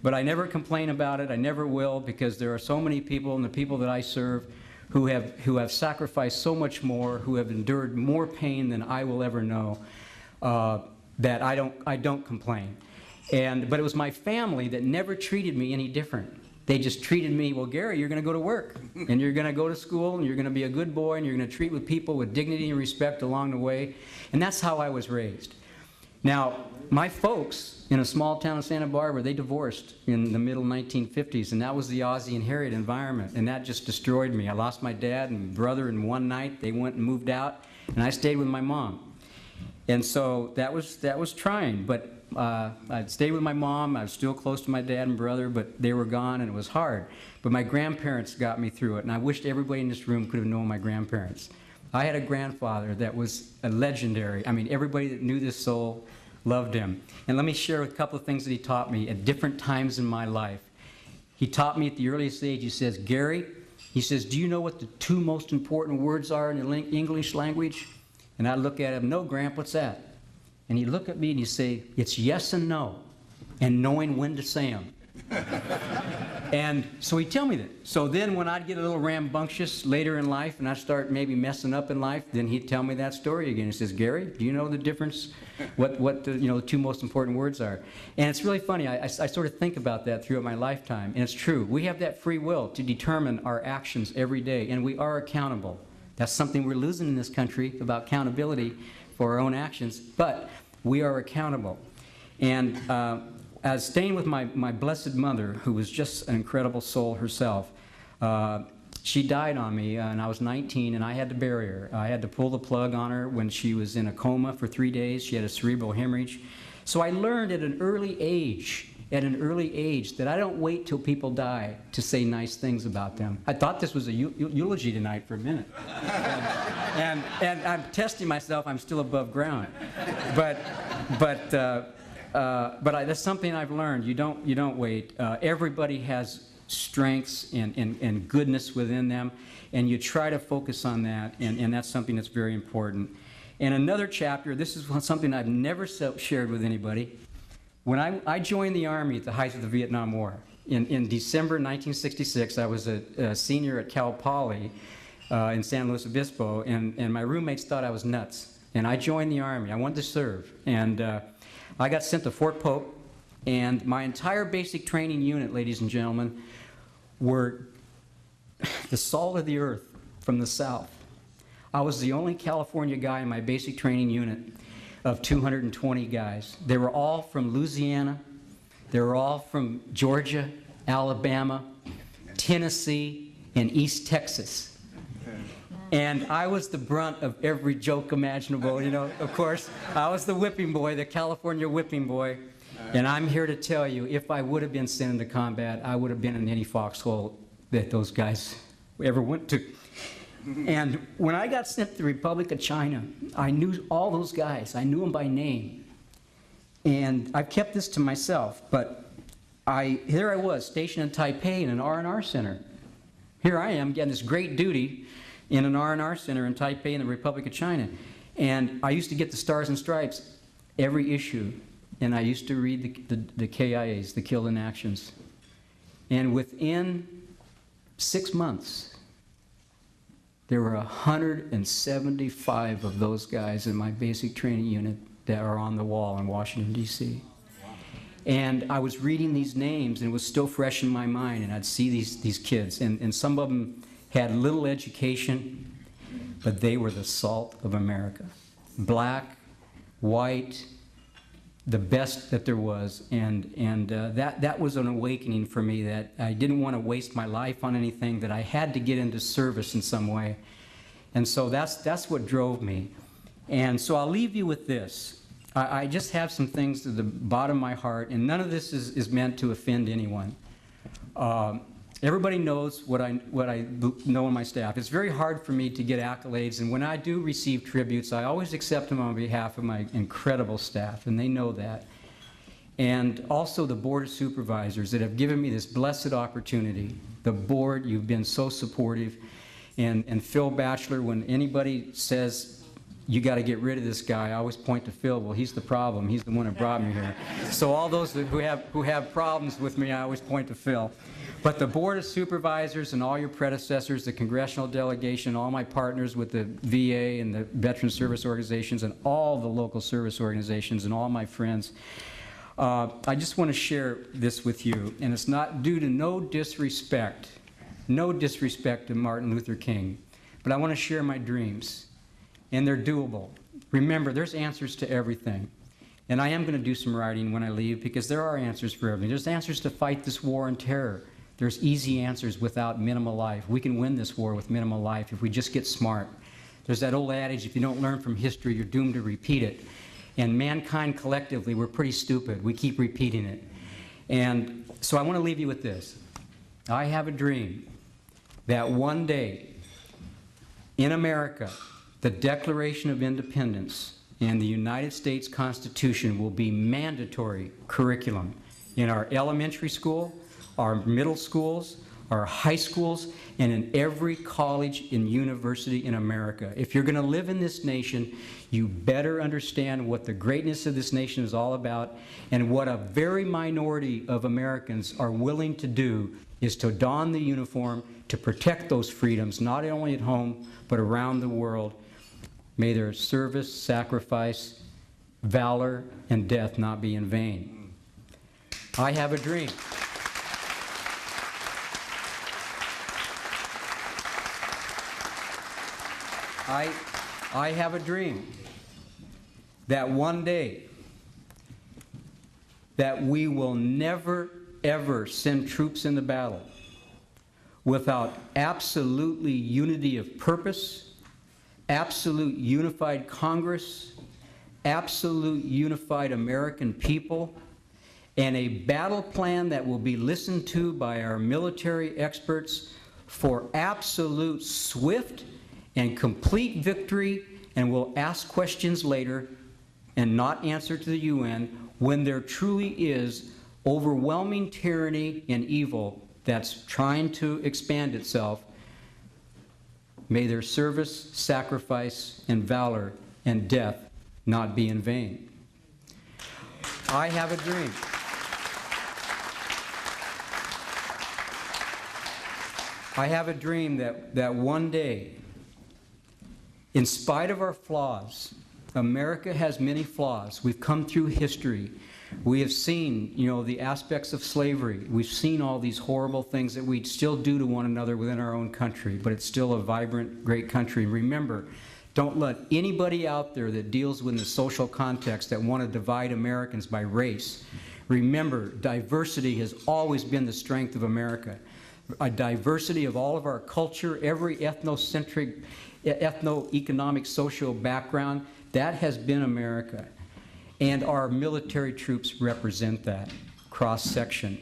But I never complain about it. I never will, because there are so many people, and the people that I serve, who have sacrificed so much more, who have endured more pain than I will ever know, that I don't complain. But it was my family that never treated me any different. They just treated me, well, Gary, you're going to go to work, and you're going to go to school, and you're going to be a good boy, and you're going to treat with people with dignity and respect along the way. And that's how I was raised. Now, my folks in a small town of Santa Barbara, they divorced in the middle 1950s, and that was the Aussie and Harriet environment, and that just destroyed me. I lost my dad and brother in one night. They went and moved out, and I stayed with my mom. And so that was trying, but I'd stayed with my mom. I was still close to my dad and brother, but they were gone, and it was hard. But my grandparents got me through it, and I wished everybody in this room could have known my grandparents. I had a grandfather that was a legendary. I mean, everybody that knew this soul loved him. And let me share a couple of things that he taught me at different times in my life. He taught me at the earliest age, he says, Gary, he says, do you know what the two most important words are in the English language? And I look at him, no, Gramp, what's that? And he'd look at me and he'd say, it's yes and no, and knowing when to say them. And so he'd tell me that. So then when I'd get a little rambunctious later in life and I'd start maybe messing up in life, then he'd tell me that story again. He says, Gary, do you know the difference, what the, the two most important words are? And it's really funny. I sort of think about that throughout my lifetime, and it's true. We have that free will to determine our actions every day, and we are accountable. That's something we're losing in this country, about accountability for our own actions, but we are accountable. And as staying with my blessed mother, who was just an incredible soul herself, she died on me, and I was 19, and I had to bury her. I had to pull the plug on her when she was in a coma for 3 days. She had a cerebral hemorrhage. So I learned at an early age, that I don't wait till people die to say nice things about them. I thought this was a eulogy tonight for a minute. And I'm testing myself. I'm still above ground. But that's something I've learned. You don't wait. Everybody has strengths and goodness within them, and you try to focus on that, and that's something that's very important. And another chapter, this is something I've never shared with anybody. When I joined the Army at the height of the Vietnam War, in December 1966, I was a senior at Cal Poly in San Luis Obispo, and my roommates thought I was nuts. And I joined the Army. I wanted to serve. And I got sent to Fort Pope, and my entire basic training unit, ladies and gentlemen, were the salt of the earth from the South. I was the only California guy in my basic training unit of 220 guys. They were all from Louisiana. They were all from Georgia, Alabama, Tennessee, and East Texas. And I was the brunt of every joke imaginable, of course. I was the whipping boy, the California whipping boy. And I'm here to tell you, if I would have been sent into combat, I would have been in any foxhole that those guys ever went to. And when I got sent to the Republic of China, I knew all those guys. I knew them by name. And I've kept this to myself, but here I was, stationed in Taipei in an R&R center. Here I am getting this great duty in an R&R center in Taipei in the Republic of China. And I used to get the Stars and Stripes every issue, and I used to read the KIAs, the Killed in Actions. And within 6 months, there were 175 of those guys in my basic training unit that are on the wall in Washington, D.C. And I was reading these names, and it was still fresh in my mind, and I'd see these kids, and some of them had little education, but they were the salt of America. Black, white, the best that there was, and that was an awakening for me, that I didn't want to waste my life on anything, that I had to get into service in some way. And so that's what drove me. And so I'll leave you with this. I just have some things to the bottom of my heart, and none of this is meant to offend anyone. Everybody knows what I know in my staff. It's very hard for me to get accolades, and when I do receive tributes, I always accept them on behalf of my incredible staff, and they know that. And also the Board of Supervisors that have given me this blessed opportunity. The board, you've been so supportive. And Phil Batchelor, when anybody says, you got to get rid of this guy, I always point to Phil. Well, he's the problem. He's the one that brought me here. So all those who have problems with me, I always point to Phil. But the Board of Supervisors and all your predecessors, the congressional delegation, all my partners with the VA and the Veteran Service Organizations and all the local service organizations and all my friends, I just want to share this with you. And it's not due to no disrespect to Martin Luther King, but I want to share my dreams. And they're doable. Remember, there's answers to everything. And I am going to do some writing when I leave because there are answers for everything. There's answers to fight this war on terror. There's easy answers without minimal life. We can win this war with minimal life if we just get smart. There's that old adage, if you don't learn from history, you're doomed to repeat it. And mankind collectively, we're pretty stupid. We keep repeating it. And so I want to leave you with this. I have a dream that one day in America, the Declaration of Independence and the United States Constitution will be mandatory curriculum in our elementary school, our middle schools, our high schools, and in every college and university in America. If you're going to live in this nation, you better understand what the greatness of this nation is all about, and what a very minority of Americans are willing to do is to don the uniform to protect those freedoms, not only at home, but around the world. May their service, sacrifice, valor, and death not be in vain. I have a dream. I have a dream that one day that we will never, ever send troops into battle without absolutely unity of purpose, absolute unified Congress, absolute unified American people, and a battle plan that will be listened to by our military experts for absolute swift and complete victory, and we'll ask questions later and not answer to the UN when there truly is overwhelming tyranny and evil that's trying to expand itself. May their service, sacrifice, and valor and death not be in vain. I have a dream. I have a dream that one day, in spite of our flaws, America has many flaws. We've come through history. We have seen, the aspects of slavery. We've seen all these horrible things that we still do to one another within our own country, but it's still a vibrant, great country. Remember, don't let anybody out there that deals with the social context that want to divide Americans by race. Remember, diversity has always been the strength of America. A diversity of all of our culture, every ethnocentric, ethno-economic, social background, that has been America. And our military troops represent that cross-section.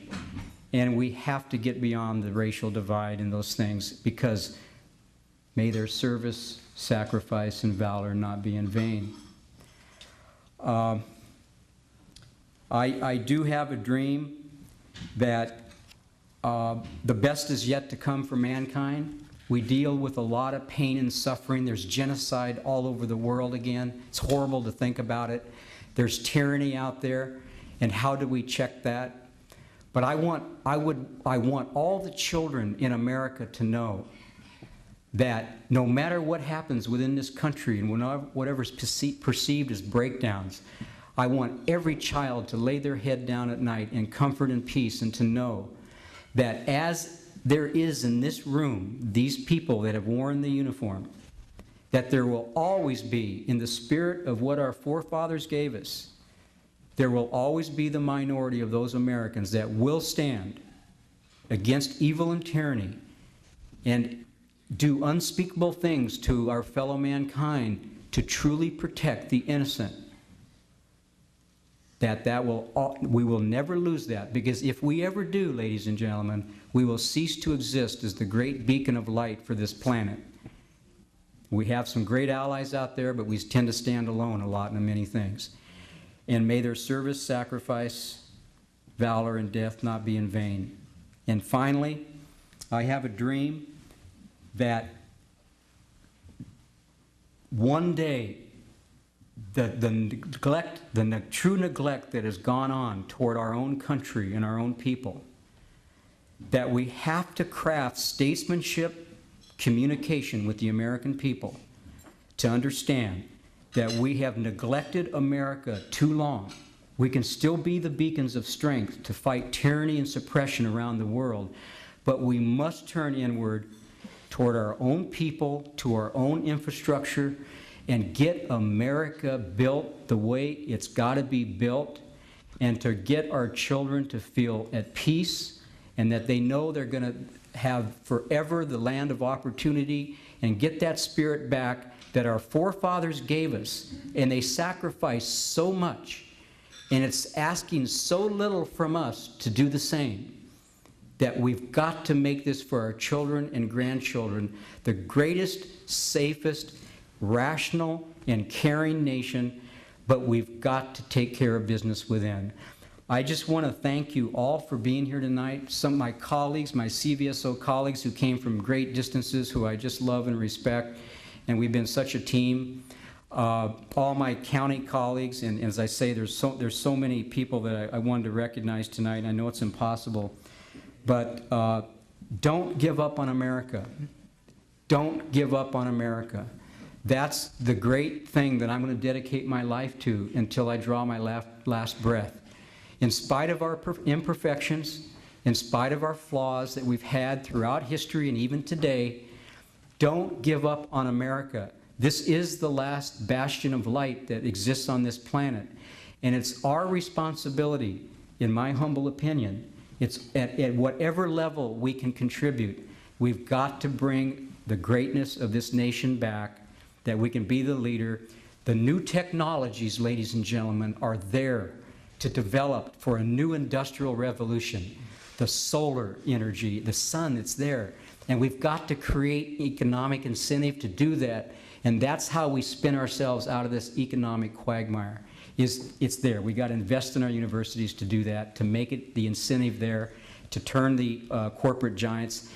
And we have to get beyond the racial divide and those things, because may their service, sacrifice, and valor not be in vain. I do have a dream that the best is yet to come for mankind. We deal with a lot of pain and suffering. There's genocide all over the world again. It's horrible to think about it. There's tyranny out there, and how do we check that? But I want all the children in America to know that no matter what happens within this country and whatever's perceived as breakdowns, I want every child to lay their head down at night in comfort and peace, and to know that as there is in this room these people that have worn the uniform, that there will always be, in the spirit of what our forefathers gave us, there will always be the minority of those Americans that will stand against evil and tyranny and do unspeakable things to our fellow mankind to truly protect the innocent, we will never lose that, because if we ever do, ladies and gentlemen, we will cease to exist as the great beacon of light for this planet. We have some great allies out there, but we tend to stand alone a lot in many things. And may their service, sacrifice, valor, and death not be in vain. And finally, I have a dream that one day the true neglect that has gone on toward our own country and our own people, that we have to craft statesmanship, communication with the American people to understand that we have neglected America too long. We can still be the beacons of strength to fight tyranny and suppression around the world, but we must turn inward toward our own people, to our own infrastructure, and get America built the way it's got to be built, and to get our children to feel at peace and that they know they're going to have forever the land of opportunity, and get that spirit back that our forefathers gave us. And they sacrificed so much, and it's asking so little from us to do the same, that we've got to make this for our children and grandchildren the greatest, safest, rational, and caring nation, but we've got to take care of business within. I just want to thank you all for being here tonight. Some of my colleagues, my CVSO colleagues who came from great distances, who I just love and respect, and we've been such a team. All my county colleagues, and as I say, there's so many people that I wanted to recognize tonight. I know it's impossible, but don't give up on America. Don't give up on America. That's the great thing that I'm going to dedicate my life to until I draw my last breath. In spite of our imperfections, in spite of our flaws that we've had throughout history and even today, don't give up on America. This is the last bastion of light that exists on this planet. And it's our responsibility, in my humble opinion, it's at whatever level we can contribute, we've got to bring the greatness of this nation back, that we can be the leader. The new technologies, ladies and gentlemen, are there to develop for a new industrial revolution. The solar energy, the sun, it's there. And we've got to create economic incentive to do that. And that's how we spin ourselves out of this economic quagmire. It's there. We got to invest in our universities to do that, to make it the incentive there, to turn the corporate giants.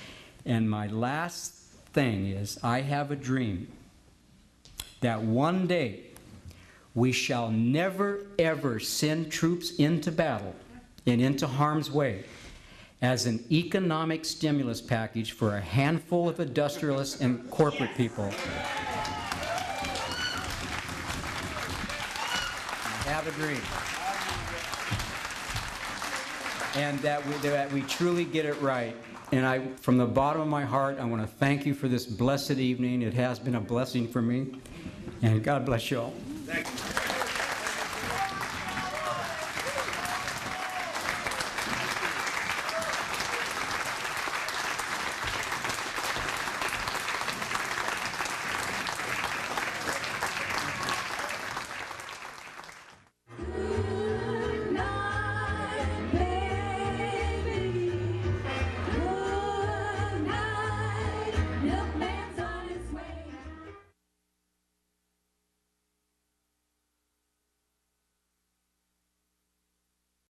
And my last thing is, I have a dream that one day we shall never, ever send troops into battle and into harm's way as an economic stimulus package for a handful of industrialists and corporate people. Have a dream. And that we truly get it right. And from the bottom of my heart, I want to thank you for this blessed evening. It has been a blessing for me. And God bless you all. Thank you.